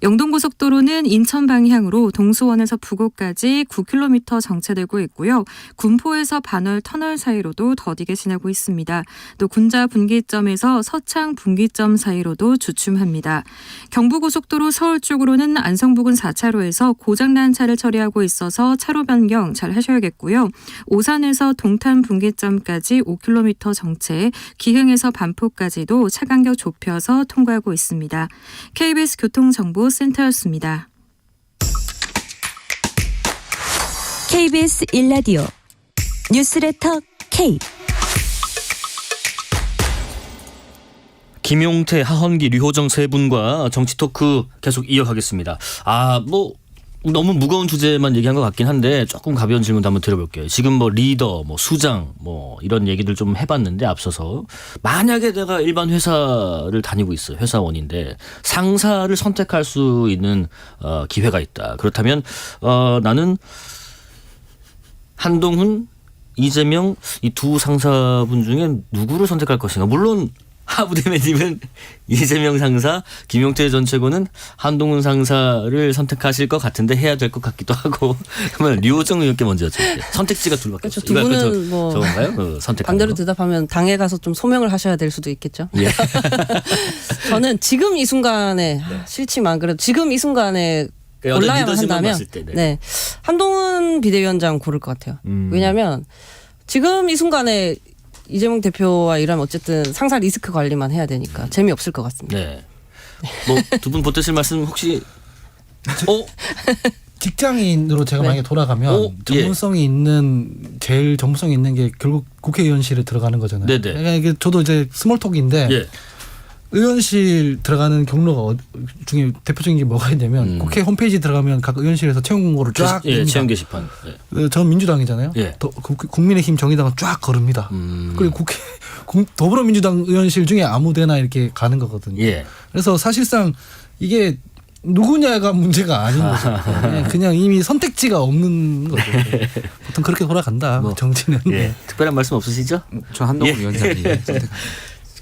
영동고속도로는 인천 방향으로 동수원에서 부곡까지 9km 정체되고 있고요. 군포에서 반월 터널 사이로도 더디게 지나고 있습니다. 또 군자 분기점에서 서창 분기점 사이로도 주춤합니다. 경부고속도로 서울 쪽으로는 안성 부근 4차로에서 고장난 차를 처리하고 있어서 차로 변경 잘 하셔야겠고요. 오산에서 동탄 분기점까지 5km 정체, 기흥에서 반포까지도 차 간격 좁혀서 통과하고 있습니다. KBS 교통정보센터였습니다. KBS 1라디오 뉴스레터 K 김용태, 하헌기, 류호정 세 분과 정치 토크 계속 이어가겠습니다. 뭐 너무 무거운 주제만 얘기한 것 같긴 한데 조금 가벼운 질문도 한번 드려볼게요. 지금 뭐 리더, 뭐 수장, 뭐 이런 얘기들 좀 해봤는데 앞서서 만약에 내가 일반 회사를 다니고 있어요. 회사원인데 상사를 선택할 수 있는 기회가 있다. 그렇다면 나는 한동훈, 이재명 이 두 상사분 중에 누구를 선택할 것인가. 물론 하부대변님은 이재명 상사, 김용태 전 최고는 한동훈 상사를 선택하실 것 같은데 해야 될 것 같기도 하고. 그러면 류호정 의원께 먼저 여쭤볼게요. 선택지가 둘밖에 그렇죠. 없어요. 두 분은 뭐 저건가요? 선택하는 반대로 거? 대답하면 당에 가서 좀 소명을 하셔야 될 수도 있겠죠. 예. 저는 지금 이 순간에 싫지만 그래도 지금 이 순간에 그러니까 골라야만 리더십만 한다면 봤을 때, 네. 네. 한동훈 비대위원장 고를 것 같아요. 왜냐하면 지금 이 순간에 이재명 대표와 일하면 어쨌든 상사 리스크 관리만 해야 되니까 재미없을 것 같습니다. 네. 뭐 두 분 보태실 말씀 혹시 직장인으로 제가 네. 만약에 돌아가면 전문성이 있는 제일 전문성이 있는 게 결국 국회의원실에 들어가는 거잖아요. 네네. 그러니까 이게 저도 이제 스몰톡인데 예. 의원실 들어가는 경로가 중에 대표적인 게 뭐가 있냐면 국회 홈페이지 들어가면 각 의원실에서 채용 공고를 쫙 예, 냅니다. 채용 게시판. 예. 전 민주당이잖아요. 예. 국민의힘 정의당은 쫙 거릅니다. 그리고 더불어민주당 의원실 중에 아무데나 이렇게 가는 거거든요. 예. 그래서 사실상 이게 누구냐가 문제가 아닌 거죠. 그냥 이미 선택지가 없는 거죠. 보통 그렇게 돌아간다. 뭐, 정치는. 예. 특별한 말씀 없으시죠? 저 한동훈 예. 위원장이 선택.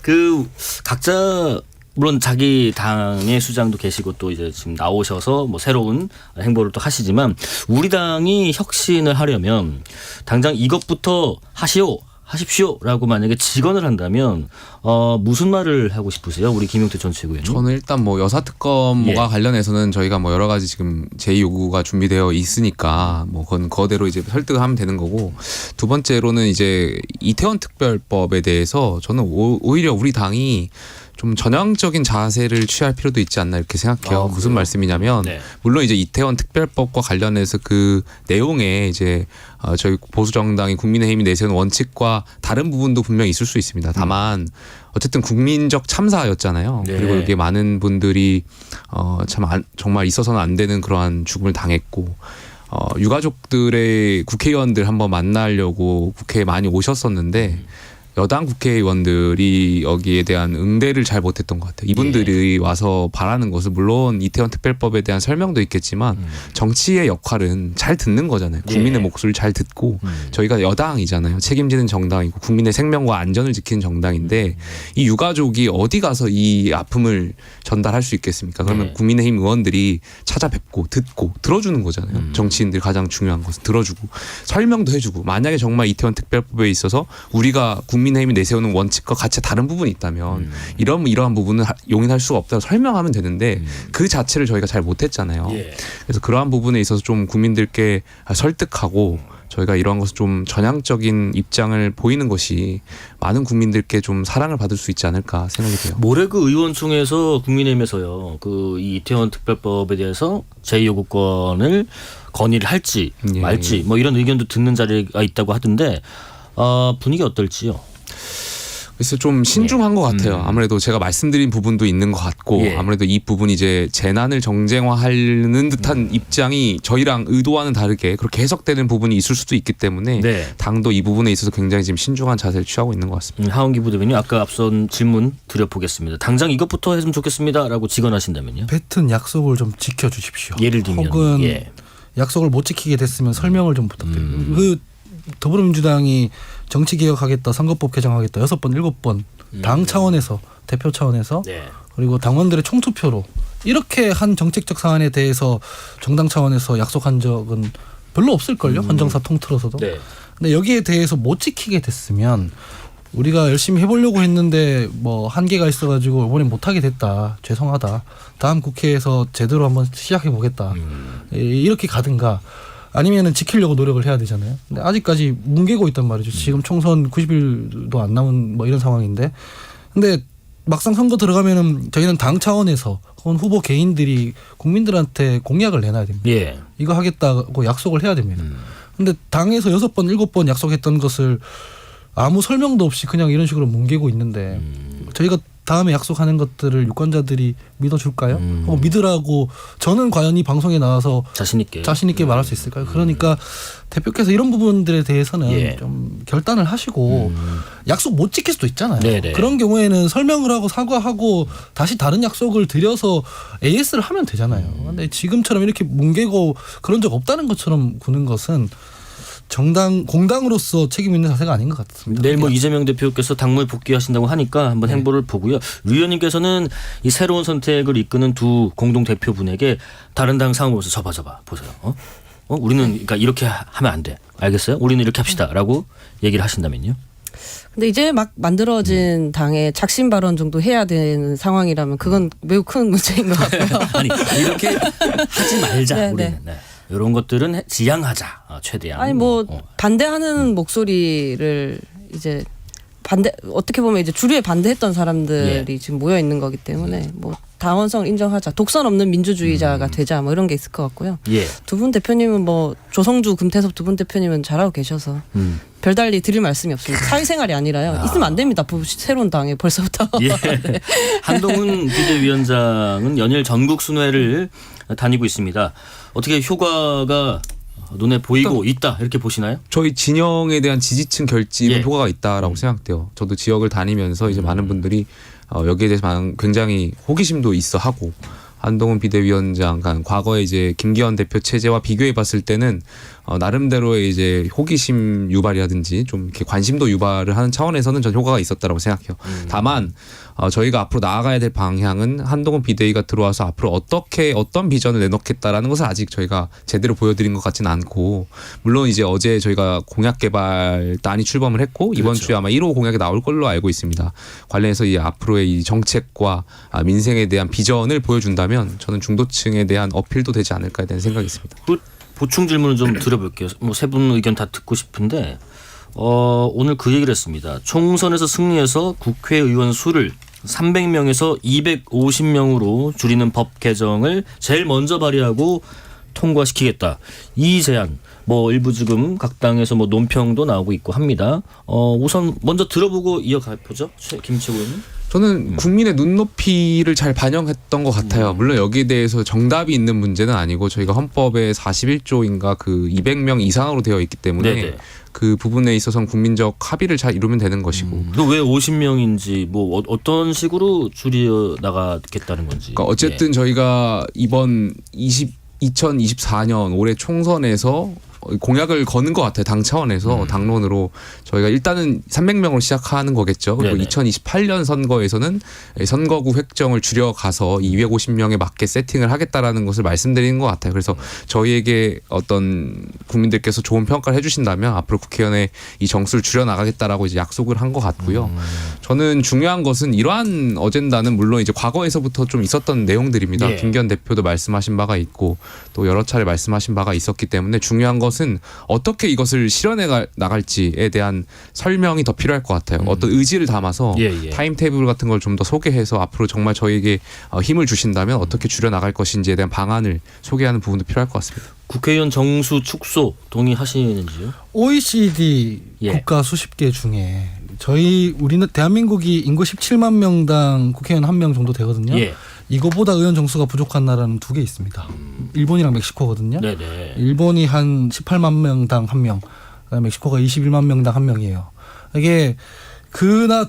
그 각자 물론 자기 당의 수장도 계시고 또 이제 지금 나오셔서 뭐 새로운 행보를 또 하시지만 우리 당이 혁신을 하려면 당장 이것부터 하십시오라고 만약에 직언을 한다면 무슨 말을 하고 싶으세요? 우리 김용태 전 최고위원님. 저는 일단 뭐 여사특검과 예. 관련해서는 저희가 뭐 여러 가지 지금 제 요구가 준비되어 있으니까 뭐 그건 그대로 이제 설득을 하면 되는 거고, 두 번째로는 이제 이태원 특별법에 대해서 저는 오히려 우리 당이 좀 전향적인 자세를 취할 필요도 있지 않나 이렇게 생각해요. 무슨 말씀이냐면 네. 물론 이제 이태원 특별법과 관련해서 그 내용에 이제 저희 보수 정당이 국민의힘이 내세운 원칙과 다른 부분도 분명히 있을 수 있습니다. 다만 어쨌든 국민적 참사였잖아요. 네. 그리고 이게 많은 분들이 정말 있어서는 안 되는 그러한 죽음을 당했고, 유가족들의 국회의원들 한번 만나려고 국회에 많이 오셨었는데 여당 국회의원들이 여기에 대한 응대를 잘 못했던 것 같아요. 이분들이 와서 바라는 것은 물론 이태원 특별법에 대한 설명도 있겠지만 정치의 역할은 잘 듣는 거잖아요. 국민의 목소리를 잘 듣고, 저희가 여당이잖아요. 책임지는 정당이고 국민의 생명과 안전을 지키는 정당인데 이 유가족이 어디 가서 이 아픔을 전달할 수 있겠습니까? 그러면 국민의힘 의원들이 찾아뵙고 듣고 들어주는 거잖아요. 정치인들 가장 중요한 것은 들어주고 설명도 해주고, 만약에 정말 이태원 특별법에 있어서 우리가 국민의힘이 내세우는 원칙과 같이 다른 부분이 있다면 이러한 부분은 용인할 수가 없다고 설명하면 되는데 그 자체를 저희가 잘 못했잖아요. 예. 그래서 그러한 부분에 있어서 좀 국민들께 설득하고 저희가 이러한 것을 좀 전향적인 입장을 보이는 것이 많은 국민들께 좀 사랑을 받을 수 있지 않을까 생각이 돼요. 모레 그 의원총회에서 국민의힘에서요, 그 이태원 특별법에 대해서 제2요구권을 건의를 할지 예. 말지 뭐 이런 의견도 듣는 자리가 있다고 하던데 분위기 어떨지요? 그래서 좀 신중한 것 같아요. 아무래도 제가 말씀드린 부분도 있는 것 같고, 예. 아무래도 이 부분이 이제 재난을 정쟁화하는 듯한 입장이 저희랑 의도와는 다르게 그렇게 해석되는 부분이 있을 수도 있기 때문에 네. 당도 이 부분에 있어서 굉장히 지금 신중한 자세를 취하고 있는 것 같습니다. 하원기 부대변인 아까 앞선 질문 드려보겠습니다. 당장 이것부터 했으면 좋겠습니다라고 직언하신다면요? 뱉은 약속을 좀 지켜주십시오. 예를 들면 혹은 예. 약속을 못 지키게 됐으면 설명을 좀 부탁드립니다. 그 더불어민주당이 정치개혁하겠다, 선거법 개정하겠다 6번, 7번 당 차원에서, 대표 차원에서 네. 그리고 당원들의 총투표로 이렇게 한 정책적 사안에 대해서 정당 차원에서 약속한 적은 별로 없을걸요. 헌정사 통틀어서도. 네. 근데 여기에 대해서 못 지키게 됐으면 우리가 열심히 해보려고 했는데 뭐 한계가 있어가지고 이번에 못하게 됐다. 죄송하다. 다음 국회에서 제대로 한번 시작해보겠다. 이렇게 가든가 아니면은 지키려고 노력을 해야 되잖아요. 근데 아직까지 뭉개고 있단 말이죠. 지금 총선 90일도 안 남은 뭐 이런 상황인데. 근데 막상 선거 들어가면은 저희는 당 차원에서 혹은 후보 개인들이 국민들한테 공약을 내놔야 됩니다. 예. 이거 하겠다고 약속을 해야 됩니다. 근데 당에서 6번, 7번 약속했던 것을 아무 설명도 없이 그냥 이런 식으로 뭉개고 있는데 저희가 다음에 약속하는 것들을 유권자들이 믿어줄까요? 믿으라고 저는 과연 이 방송에 나와서 자신 있게 말할 수 있을까요? 그러니까 대표께서 이런 부분들에 대해서는 예. 좀 결단을 하시고 약속 못 지킬 수도 있잖아요. 네네. 그런 경우에는 설명을 하고 사과하고 다시 다른 약속을 드려서 AS를 하면 되잖아요. 근데 지금처럼 이렇게 뭉개고 그런 적 없다는 것처럼 구는 것은 공당으로서 책임 있는 자세가 아닌 것 같습니다. 내일 뭐 이재명 대표께서 당무에 복귀하신다고 하니까 한번 행보를 보고요. 위원님께서는 이 새로운 선택을 이끄는 두 공동 대표분에게 다른 당 상황으로서 접어줘봐 보세요. 우리는 그러니까 이렇게 하면 안 돼. 알겠어요? 우리는 이렇게 합시다라고 얘기를 하신다면요. 근데 이제 막 만들어진 당의 작심 발언 정도 해야 되는 상황이라면 그건 매우 큰 문제인 것 같고요. 아니 이렇게 하지 말자. 네, 우리는. 네. 이런 것들은 지양하자 최대한. 아니 뭐 반대하는 목소리를 이제 반대 어떻게 보면 이제 주류에 반대했던 사람들이 예. 지금 모여 있는 거기 때문에 뭐 다원성을 인정하자, 독선 없는 민주주의자가 되자 뭐 이런 게 있을 것 같고요. 예. 두 분 대표님은 뭐 조성주, 금태섭 두 분 대표님은 잘하고 계셔서 별달리 드릴 말씀이 없습니다. 사회생활이 아니라요. 있으면 안 됩니다. 새로운 당에 벌써부터. 예. 한동훈 비대위원장은 연일 전국 순회를 다니고 있습니다. 어떻게 효과가 눈에 보이고 있다 이렇게 보시나요? 저희 진영에 대한 지지층 결집에 예. 효과가 있다라고 생각돼요. 저도 지역을 다니면서 이제 많은 분들이 여기에 대해서 굉장히 호기심도 있어 하고, 한동훈 비대위원장, 과거에 이제 김기현 대표 체제와 비교해 봤을 때는 나름대로의 이제 호기심 유발이라든지 좀 이렇게 관심도 유발을 하는 차원에서는 전 효과가 있었다라고 생각해요. 다만 저희가 앞으로 나아가야 될 방향은 한동훈 비대위가 들어와서 앞으로 어떤 비전을 내놓겠다라는 것을 아직 저희가 제대로 보여드린 것 같지는 않고, 물론 이제 어제 저희가 공약 개발단이 출범을 했고 이번 그렇죠. 주에 아마 1호 공약이 나올 걸로 알고 있습니다. 관련해서 이 앞으로의 이 정책과 민생에 대한 비전을 보여준다면 저는 중도층에 대한 어필도 되지 않을까에 대한 생각이 있습니다. 보충 질문을 좀 드려볼게요. 뭐 세 분 의견 다 듣고 싶은데 오늘 그 얘기를 했습니다. 총선에서 승리해서 국회의원 수를 300명에서 250명으로 줄이는 법 개정을 제일 먼저 발의하고 통과시키겠다. 이 제안 뭐 일부 지금 각 당에서 뭐 논평도 나오고 있고 합니다. 우선 먼저 들어보고 이어가 보죠. 김치고 의원님. 저는 국민의 눈높이를 잘 반영했던 것 같아요. 물론 여기에 대해서 정답이 있는 문제는 아니고 저희가 헌법에 41조인가 그 200명 이상으로 되어 있기 때문에 네네. 그 부분에 있어서는 국민적 합의를 잘 이루면 되는 것이고. 왜 50명인지 뭐 어떤 식으로 줄여 나가겠다는 건지. 그러니까 어쨌든 저희가 이번 2024년 올해 총선에서 공약을 거는 것 같아요. 당 차원에서 당론으로 저희가 일단은 300명으로 시작하는 거겠죠. 그리고 네네. 2028년 선거에서는 선거구 획정을 줄여가서 250명에 맞게 세팅을 하겠다라는 것을 말씀드리는 것 같아요. 그래서 저희에게 어떤 국민들께서 좋은 평가를 해주신다면 앞으로 국회의원의 이 정수를 줄여나가겠다라고 이제 약속을 한 것 같고요. 저는 중요한 것은 이러한 어젠다는 물론 이제 과거에서부터 좀 있었던 내용들입니다. 예. 김기현 대표도 말씀하신 바가 있고 또 여러 차례 말씀하신 바가 있었기 때문에 중요한 것은 어떻게 이것을 실현해 나갈지에 대한 설명이 더 필요할 것 같아요. 어떤 의지를 담아서 예. 타임테이블 같은 걸 좀 더 소개해서 앞으로 정말 저에게 힘을 주신다면 어떻게 줄여 나갈 것인지에 대한 방안을 소개하는 부분도 필요할 것 같습니다. 국회의원 정수 축소 동의하시는지요? OECD 예. 국가 수십 개 중에 우리는 대한민국이 인구 17만 명당 국회의원 1명 정도 되거든요. 예. 이거보다 의원 정수가 부족한 나라는 2개 있습니다. 일본이랑 멕시코거든요. 네네. 일본이 한 18만 명당 1명, 그다음에 멕시코가 21만 명당 1명이에요. 이게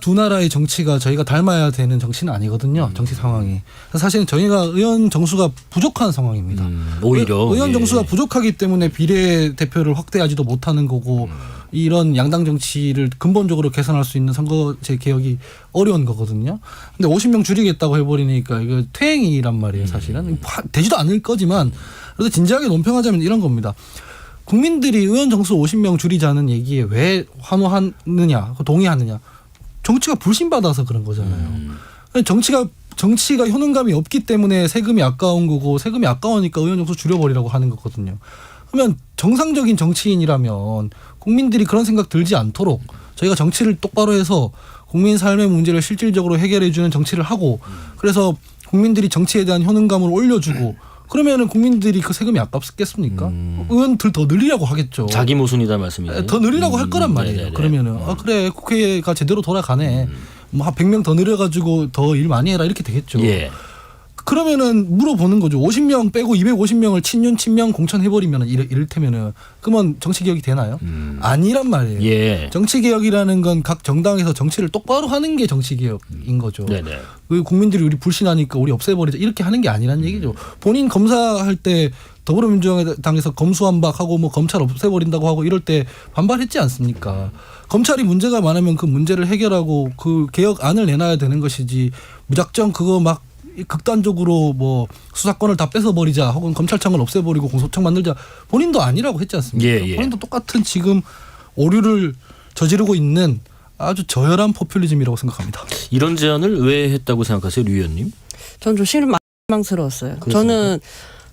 두 나라의 정치가 저희가 닮아야 되는 정치는 아니거든요. 정치 상황이. 사실은 저희가 의원 정수가 부족한 상황입니다. 오히려 의원 예. 정수가 부족하기 때문에 비례대표를 확대하지도 못하는 거고 이런 양당 정치를 근본적으로 개선할 수 있는 선거제 개혁이 어려운 거거든요. 근데 50명 줄이겠다고 해버리니까 이거 퇴행이란 말이에요. 사실은 되지도 않을 거지만 그래서 진지하게 논평하자면 이런 겁니다. 국민들이 의원 정수 50명 줄이자는 얘기에 왜 환호하느냐, 동의하느냐? 정치가 불신받아서 그런 거잖아요. 정치가 효능감이 없기 때문에 세금이 아까운 거고, 세금이 아까우니까 의원 정수 줄여버리라고 하는 거거든요. 그러면 정상적인 정치인이라면 국민들이 그런 생각 들지 않도록 저희가 정치를 똑바로 해서 국민 삶의 문제를 실질적으로 해결해주는 정치를 하고, 그래서 국민들이 정치에 대한 효능감을 올려주고, 그러면은 국민들이 그 세금이 아깝겠습니까? 의원들 더 늘리라고 하겠죠. 자기 모순이다 말씀이죠. 더 늘리라고 할 거란 말이에요. 네네네. 그러면은 그래 국회가 제대로 돌아가네. 뭐 한 100명 더 늘려가지고 더 일 많이 해라 이렇게 되겠죠. 예. 그러면은 물어보는 거죠. 50명 빼고 250명을 친명 공천 해버리면 이를테면은 그러면 정치 개혁이 되나요? 아니란 말이에요. 예. 정치 개혁이라는 건 각 정당에서 정치를 똑바로 하는 게 정치 개혁인 거죠. 네네. 국민들이 우리 불신하니까 우리 없애버리자 이렇게 하는 게 아니란 얘기죠. 본인 검사할 때 더불어민주당에서 검수완박하고 뭐 검찰 없애버린다고 하고 이럴 때 반발했지 않습니까? 검찰이 문제가 많으면 그 문제를 해결하고 그 개혁안을 내놔야 되는 것이지 무작정 그거 막 극단적으로 뭐 수사권을 다 뺏어버리자 혹은 검찰청을 없애버리고 공소청 만들자 본인도 아니라고 했지 않습니까? 예. 본인도 똑같은 지금 오류를 저지르고 있는 아주 저열한 포퓰리즘이라고 생각합니다. 이런 제안을 왜 했다고 생각하세요, 류 의원님? 전 좀 실망스러웠어요. 그렇습니까? 저는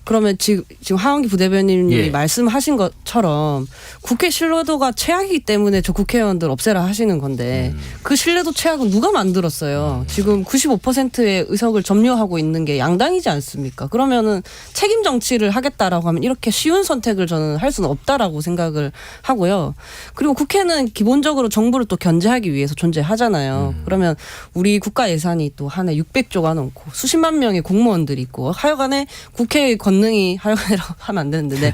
그러면 지금 하원기 부대변인님이 예. 말씀하신 것처럼 국회 신뢰도가 최악이기 때문에 저 국회의원들 없애라 하시는 건데 그 신뢰도 최악은 누가 만들었어요. 지금 95%의 의석을 점유하고 있는 게 양당이지 않습니까? 그러면은 책임 정치를 하겠다라고 하면 이렇게 쉬운 선택을 저는 할 수는 없다라고 생각을 하고요. 그리고 국회는 기본적으로 정부를 또 견제하기 위해서 존재하잖아요. 그러면 우리 국가 예산이 또 한 해 600조가 넘고 수십만 명의 공무원들이 있고 하여간에 국회의 권능이 하여간이라고 하면 안 되는데 네.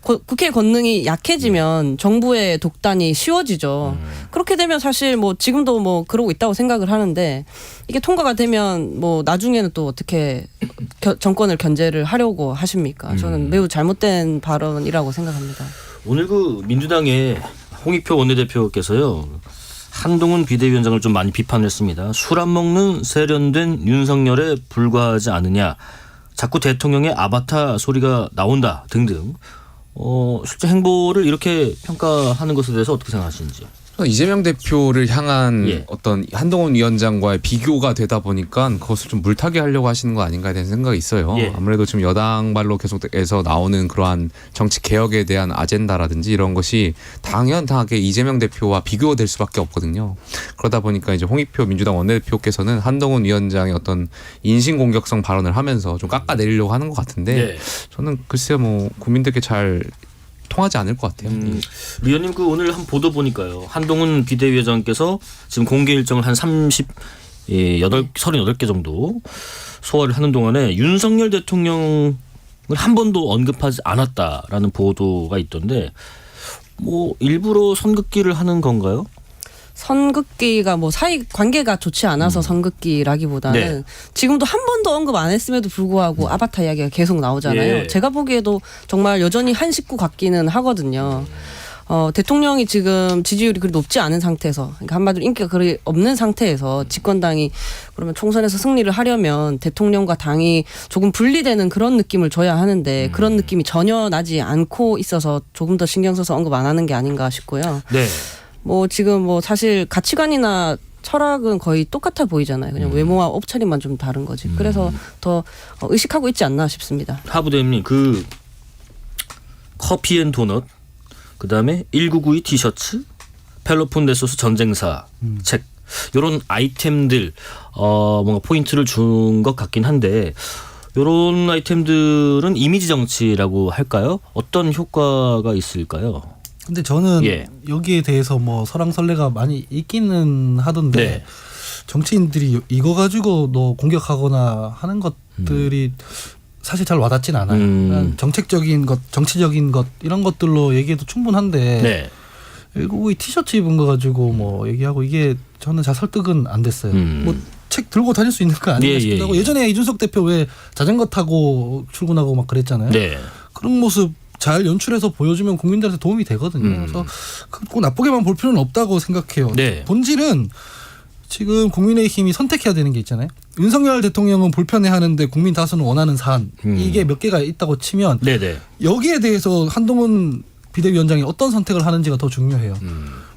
국회의 권능이 약해지면 정부의 독단이 쉬워지죠. 그렇게 되면 사실 뭐 지금도 뭐 그러고 있다고 생각을 하는데 이게 통과가 되면 뭐 나중에는 또 어떻게 정권을 견제를 하려고 하십니까? 저는 매우 잘못된 발언이라고 생각합니다. 오늘 그 민주당의 홍익표 원내대표께서요. 한동훈 비대위원장을 좀 많이 비판했습니다. 술 안 먹는 세련된 윤석열에 불과하지 않느냐. 자꾸 대통령의 아바타 소리가 나온다 등등. 실제 행보를 이렇게 평가하는 것에 대해서 어떻게 생각하시는지요? 이재명 대표를 향한 예. 어떤 한동훈 위원장과의 비교가 되다 보니까 그것을 좀 물타기 하려고 하시는 거 아닌가에 대한 생각이 있어요. 예. 아무래도 지금 여당발로 계속해서 나오는 그러한 정치 개혁에 대한 아젠다라든지 이런 것이 당연하게 이재명 대표와 비교될 수밖에 없거든요. 그러다 보니까 이제 홍익표 민주당 원내대표께서는 한동훈 위원장의 어떤 인신공격성 발언을 하면서 좀 깎아내리려고 하는 것 같은데 네. 저는 글쎄요 뭐 국민들께 잘 통하지 않을 것 같아요. 위원님 그 오늘 한 보도 보니까요. 한동훈 비대위원장께서 지금 공개 일정을 한 38개 정도 소화를 하는 동안에 윤석열 대통령을 한 번도 언급하지 않았다라는 보도가 있던데 뭐 일부러 선긋기를 하는 건가요? 선긋기가 뭐 사이 관계가 좋지 않아서 선긋기라기보다는 네. 지금도 한 번도 언급 안 했음에도 불구하고 아바타 이야기가 계속 나오잖아요. 예. 제가 보기에도 정말 여전히 한 식구 같기는 하거든요. 대통령이 지금 지지율이 그리 높지 않은 상태에서 그러니까 한마디로 인기가 그리 없는 상태에서 집권당이 그러면 총선에서 승리를 하려면 대통령과 당이 조금 분리되는 그런 느낌을 줘야 하는데 그런 느낌이 전혀 나지 않고 있어서 조금 더 신경 써서 언급 안 하는 게 아닌가 싶고요. 네. 뭐 지금 뭐 사실 가치관이나 철학은 거의 똑같아 보이잖아요. 그냥 외모와 옷차림만 좀 다른 거지. 그래서 더 의식하고 있지 않나 싶습니다. 하 부대님 그 커피 앤 도넛 그다음에 1992 티셔츠 펠로폰네소스 전쟁사 책 이런 아이템들 뭔가 포인트를 준 것 같긴 한데 이런 아이템들은 이미지 정치라고 할까요? 어떤 효과가 있을까요? 근데 저는 예. 여기에 대해서 뭐 설왕설래가 많이 있기는 하던데 네. 정치인들이 이거 가지고 너 공격하거나 하는 것들이 사실 잘 와닿진 않아요. 그냥 정책적인 것, 정치적인 것 이런 것들로 얘기해도 충분한데 네. 이 티셔츠 입은 거 가지고 뭐 얘기하고 이게 저는 잘 설득은 안 됐어요. 뭐 책 들고 다닐 수 있는 거 아닌가 예, 싶기도 하고 예. 예전에 이준석 대표 왜 자전거 타고 출근하고 막 그랬잖아요. 네. 그런 모습 잘 연출해서 보여주면 국민들한테 도움이 되거든요. 그래서 꼭 나쁘게만 볼 필요는 없다고 생각해요. 네. 본질은 지금 국민의힘이 선택해야 되는 게 있잖아요. 윤석열 대통령은 불편해하는데 국민 다수는 원하는 사안 이게 몇 개가 있다고 치면 네네. 여기에 대해서 한동훈 비대위원장이 어떤 선택을 하는지가 더 중요해요.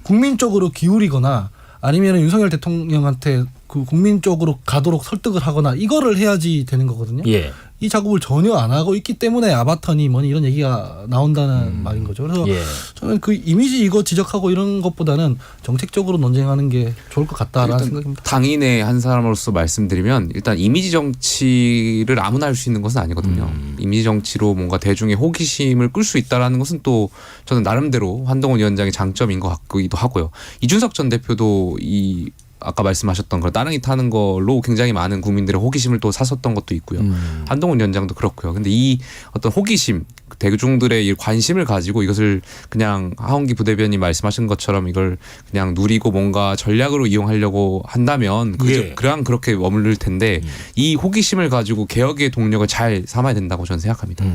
국민 쪽으로 기울이거나 아니면 윤석열 대통령한테 그 국민 쪽으로 가도록 설득을 하거나 이거를 해야지 되는 거거든요. 예. 이 작업을 전혀 안 하고 있기 때문에 아바타니 뭐니 이런 얘기가 나온다는 말인 거죠. 그래서 예. 저는 그 이미지 이거 지적하고 이런 것보다는 정책적으로 논쟁하는 게 좋을 것 같다라는 일단 생각입니다. 당인의 한 사람으로서 말씀드리면 일단 이미지 정치를 아무나 할 수 있는 것은 아니거든요. 이미지 정치로 뭔가 대중의 호기심을 끌 수 있다라는 것은 또 저는 나름대로 한동훈 위원장의 장점인 것 같기도 하고요. 이준석 전 대표도 이 아까 말씀하셨던 걸 따릉이 타는 걸로 굉장히 많은 국민들의 호기심을 또 샀었던 것도 있고요. 한동훈 위원장도 그렇고요. 근데 이 어떤 호기심, 대중들의 이 관심을 가지고 이것을 그냥 하원기 부대변인이 말씀하신 것처럼 이걸 그냥 누리고 뭔가 전략으로 이용하려고 한다면 예. 그냥 그렇게 머무를 텐데 이 호기심을 가지고 개혁의 동력을 잘 삼아야 된다고 저는 생각합니다.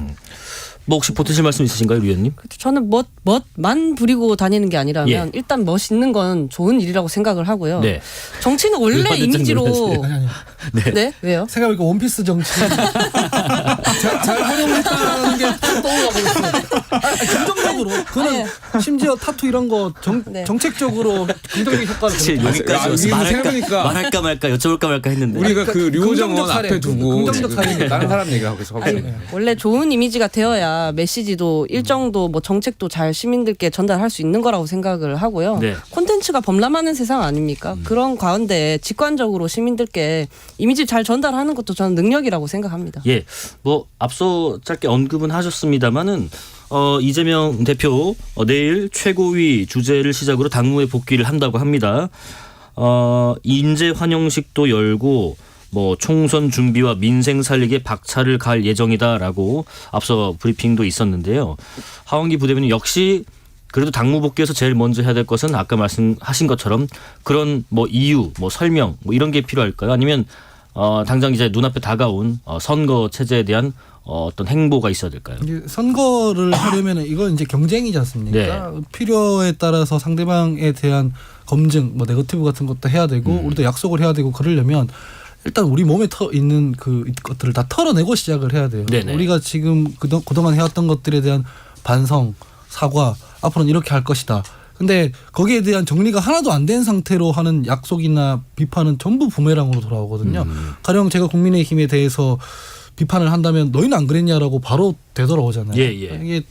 뭐 혹시 보태실 말씀 있으신가요, 류 의원님? 저는 멋만 부리고 다니는 게 아니라면 예. 일단 멋있는 건 좋은 일이라고 생각을 하고요. 네. 정치는 원래 완전 이미지로 아니. 네 왜요? 생각해보니까 원피스 정치 잘 활용했다는 게 떠올라고 있어요. 긍정적으로 그거는 심지어 타투 이런 거 네. 정책적으로 긍정적인 효과를 사실 줍니다. 여기까지 이거 말할까 생각해보니까 말할까 말까 여쭤볼까 말까 했는데 우리가 그 류호정원 긍정적 사례, 앞에 두고 긍정적 사례입니다. 다른 사람 얘기하고 있어. 아니, 원래 좋은 이미지가 되어야 메시지도 일정도 뭐 정책도 잘 시민들께 전달할 수 있는 거라고 생각을 하고요. 네. 콘텐츠가 범람하는 세상 아닙니까? 그런 가운데 직관적으로 시민들께 이미지 잘 전달하는 것도 저는 능력이라고 생각합니다. 예, 뭐 앞서 짧게 언급은 하셨습니다만은 이재명 대표 내일 최고위 주재를 시작으로 당무에 복귀를 한다고 합니다. 인재 환영식도 열고 뭐 총선 준비와 민생 살리기에 박차를 갈 예정이다라고 앞서 브리핑도 있었는데요. 하원기 부대변인 역시 그래도 당무 복귀에서 제일 먼저 해야 될 것은 아까 말씀하신 것처럼 그런 뭐 이유, 뭐 설명, 뭐 이런 게 필요할까요? 아니면 당장 이제 눈앞에 다가온 선거 체제에 대한 어떤 행보가 있어야 될까요? 이제 선거를 하려면 이건 이제 경쟁이지 않습니까? 네. 필요에 따라서 상대방에 대한 검증, 뭐 네거티브 같은 것도 해야 되고 우리도 약속을 해야 되고 그러려면 일단 우리 몸에 있는 그 것들을 다 털어내고 시작을 해야 돼요. 네네. 우리가 지금 그동안 해왔던 것들에 대한 반성, 사과, 앞으로는 이렇게 할 것이다. 근데 거기에 대한 정리가 하나도 안 된 상태로 하는 약속이나 비판은 전부 부메랑으로 돌아오거든요. 가령 제가 국민의힘에 대해서 비판을 한다면 너희는 안 그랬냐라고 바로 되돌아오잖아요. 예, 예. 이게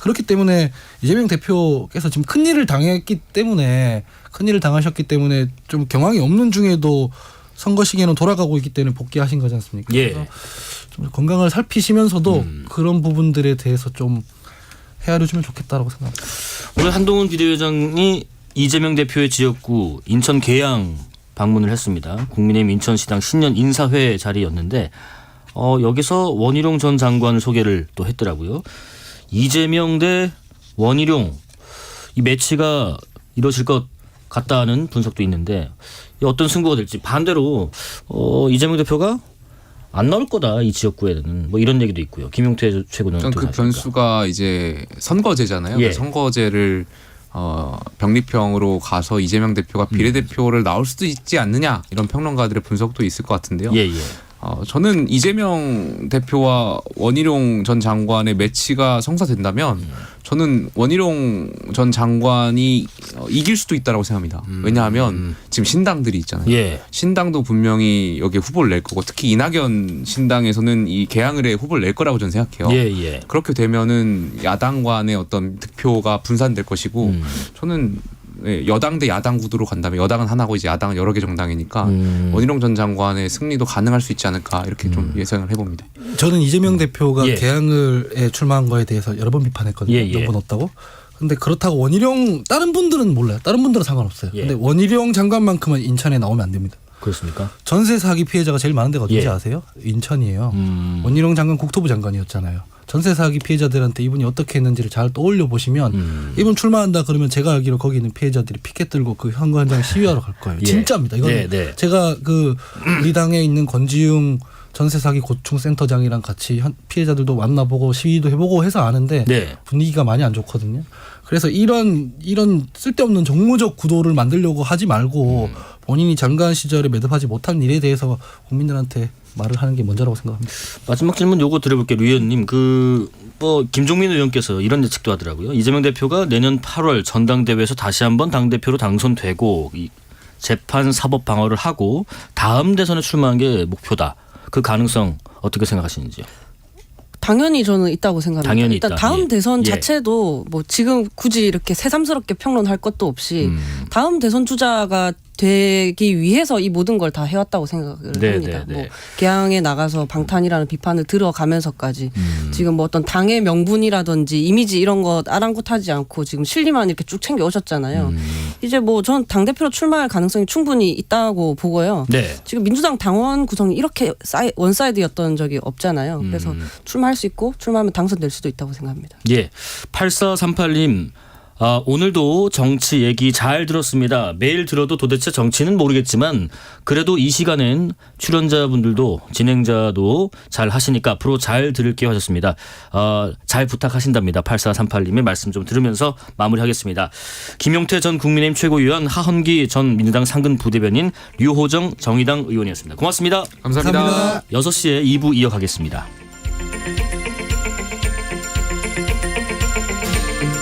그렇기 때문에 이재명 대표께서 지금 큰일을 당하셨기 때문에 좀 경황이 없는 중에도 선거 시기에는 돌아가고 있기 때문에 복귀하신 거지 않습니까? 예. 그래서 좀 건강을 살피시면서도 그런 부분들에 대해서 좀 헤아려 주면 좋겠다라고 생각합니다. 오늘 한동훈 비대위원장이 이재명 대표의 지역구 인천 계양 방문을 했습니다. 국민의힘 인천시당 신년 인사회 자리였는데 여기서 원희룡 전 장관을 소개를 또 했더라고요. 이재명 대 원희룡 이 매치가 이루어질 것 같다는 분석도 있는데 어떤 승부가 될지 반대로 어이재명 대표가 안 나올 거다 이 지역구에는 뭐 이런 얘기도 있고요. 김용태 최고는 전 그 변수가 이제 선거제잖아요. 예. 그 선거제를 병립형으로 가서 이재명 대표가 비례대표를 나올 수도 있지 않느냐 이런 평론가들의 분석도 있을 것 같은데요. 예예. 저는 이재명 대표와 원희룡 전 장관의 매치가 성사된다면 저는 원희룡 전 장관이 이길 수도 있다라고 생각합니다. 왜냐하면 지금 신당들이 있잖아요. 예. 신당도 분명히 여기에 후보를 낼 거고 특히 이낙연 신당에서는 이 개항을에 후보를 낼 거라고 저는 생각해요. 예예. 그렇게 되면은 야당 간의 어떤 득표가 분산될 것이고 저는 여당 대 야당 구도로 간다면 여당은 하나고 이제 야당은 여러 개 정당이니까 원희룡 전 장관의 승리도 가능할 수 있지 않을까 이렇게 좀 예상을 해봅니다. 저는 이재명 대표가 예. 개항을에 출마한 거에 대해서 여러 번 비판했거든요. 예, 예. 명분 없다고. 근데 그렇다고 원희룡 다른 분들은 몰라요. 다른 분들은 상관없어요. 예. 근데 원희룡 장관만큼은 인천에 나오면 안 됩니다. 그렇습니까? 전세 사기 피해자가 제일 많은 데가 어딘지 예. 아세요? 인천이에요. 원희룡 장관 국토부 장관이었잖아요. 전세 사기 피해자들한테 이분이 어떻게 했는지를 잘 떠올려 보시면 이분 출마한다 그러면 제가 알기로 거기 있는 피해자들이 피켓 들고 그 선거 현장에 시위하러 갈 거예요. 예. 진짜입니다. 이건 네, 네. 제가 그 우리 당에 있는 권지웅 전세 사기 고충 센터장이랑 같이 피해자들도 만나보고 시위도 해보고 해서 아는데 네. 분위기가 많이 안 좋거든요. 그래서 이런 쓸데없는 정무적 구도를 만들려고 하지 말고 본인이 장관 시절에 매듭하지 못한 일에 대해서 국민들한테 말을 하는 게 먼저라고 생각합니다. 마지막 질문 요거 드려볼게요. 류 의원님. 김종민 의원께서 이런 예측도 하더라고요. 이재명 대표가 내년 8월 전당대회에서 다시 한번 당대표로 당선되고 이 재판 사법 방어를 하고 다음 대선에 출마한 게 목표다. 그 가능성 어떻게 생각하시는지요? 당연히 저는 있다고 생각합니다. 당연히 일단 있다. 다음 예. 대선 예. 자체도 뭐 지금 굳이 이렇게 새삼스럽게 평론할 것도 없이 다음 대선 주자가 되기 위해서 이 모든 걸 다 해왔다고 생각을 네, 합니다. 네, 네. 뭐 개항에 나가서 방탄이라는 비판을 들어가면서까지 지금 뭐 어떤 당의 명분이라든지 이미지 이런 것 아랑곳하지 않고 지금 실리만 이렇게 쭉 챙겨 오셨잖아요. 이제 뭐 전 당대표로 출마할 가능성이 충분히 있다고 보고요. 네. 지금 민주당 당원 구성이 이렇게 원사이드였던 적이 없잖아요. 그래서 출마할 수 있고 출마하면 당선될 수도 있다고 생각합니다. 예. 8438님 오늘도 정치 얘기 잘 들었습니다. 매일 들어도 도대체 정치는 모르겠지만 그래도 이 시간엔 출연자분들도 진행자도 잘 하시니까 앞으로 잘 들을게요 하셨습니다. 잘 부탁하신답니다. 8438님의 말씀 좀 들으면서 마무리하겠습니다. 김용태 전 국민의힘 최고위원, 하헌기 전 민주당 상근 부대변인, 류호정 정의당 의원이었습니다. 고맙습니다. 감사합니다. 6시에 2부 이어가겠습니다.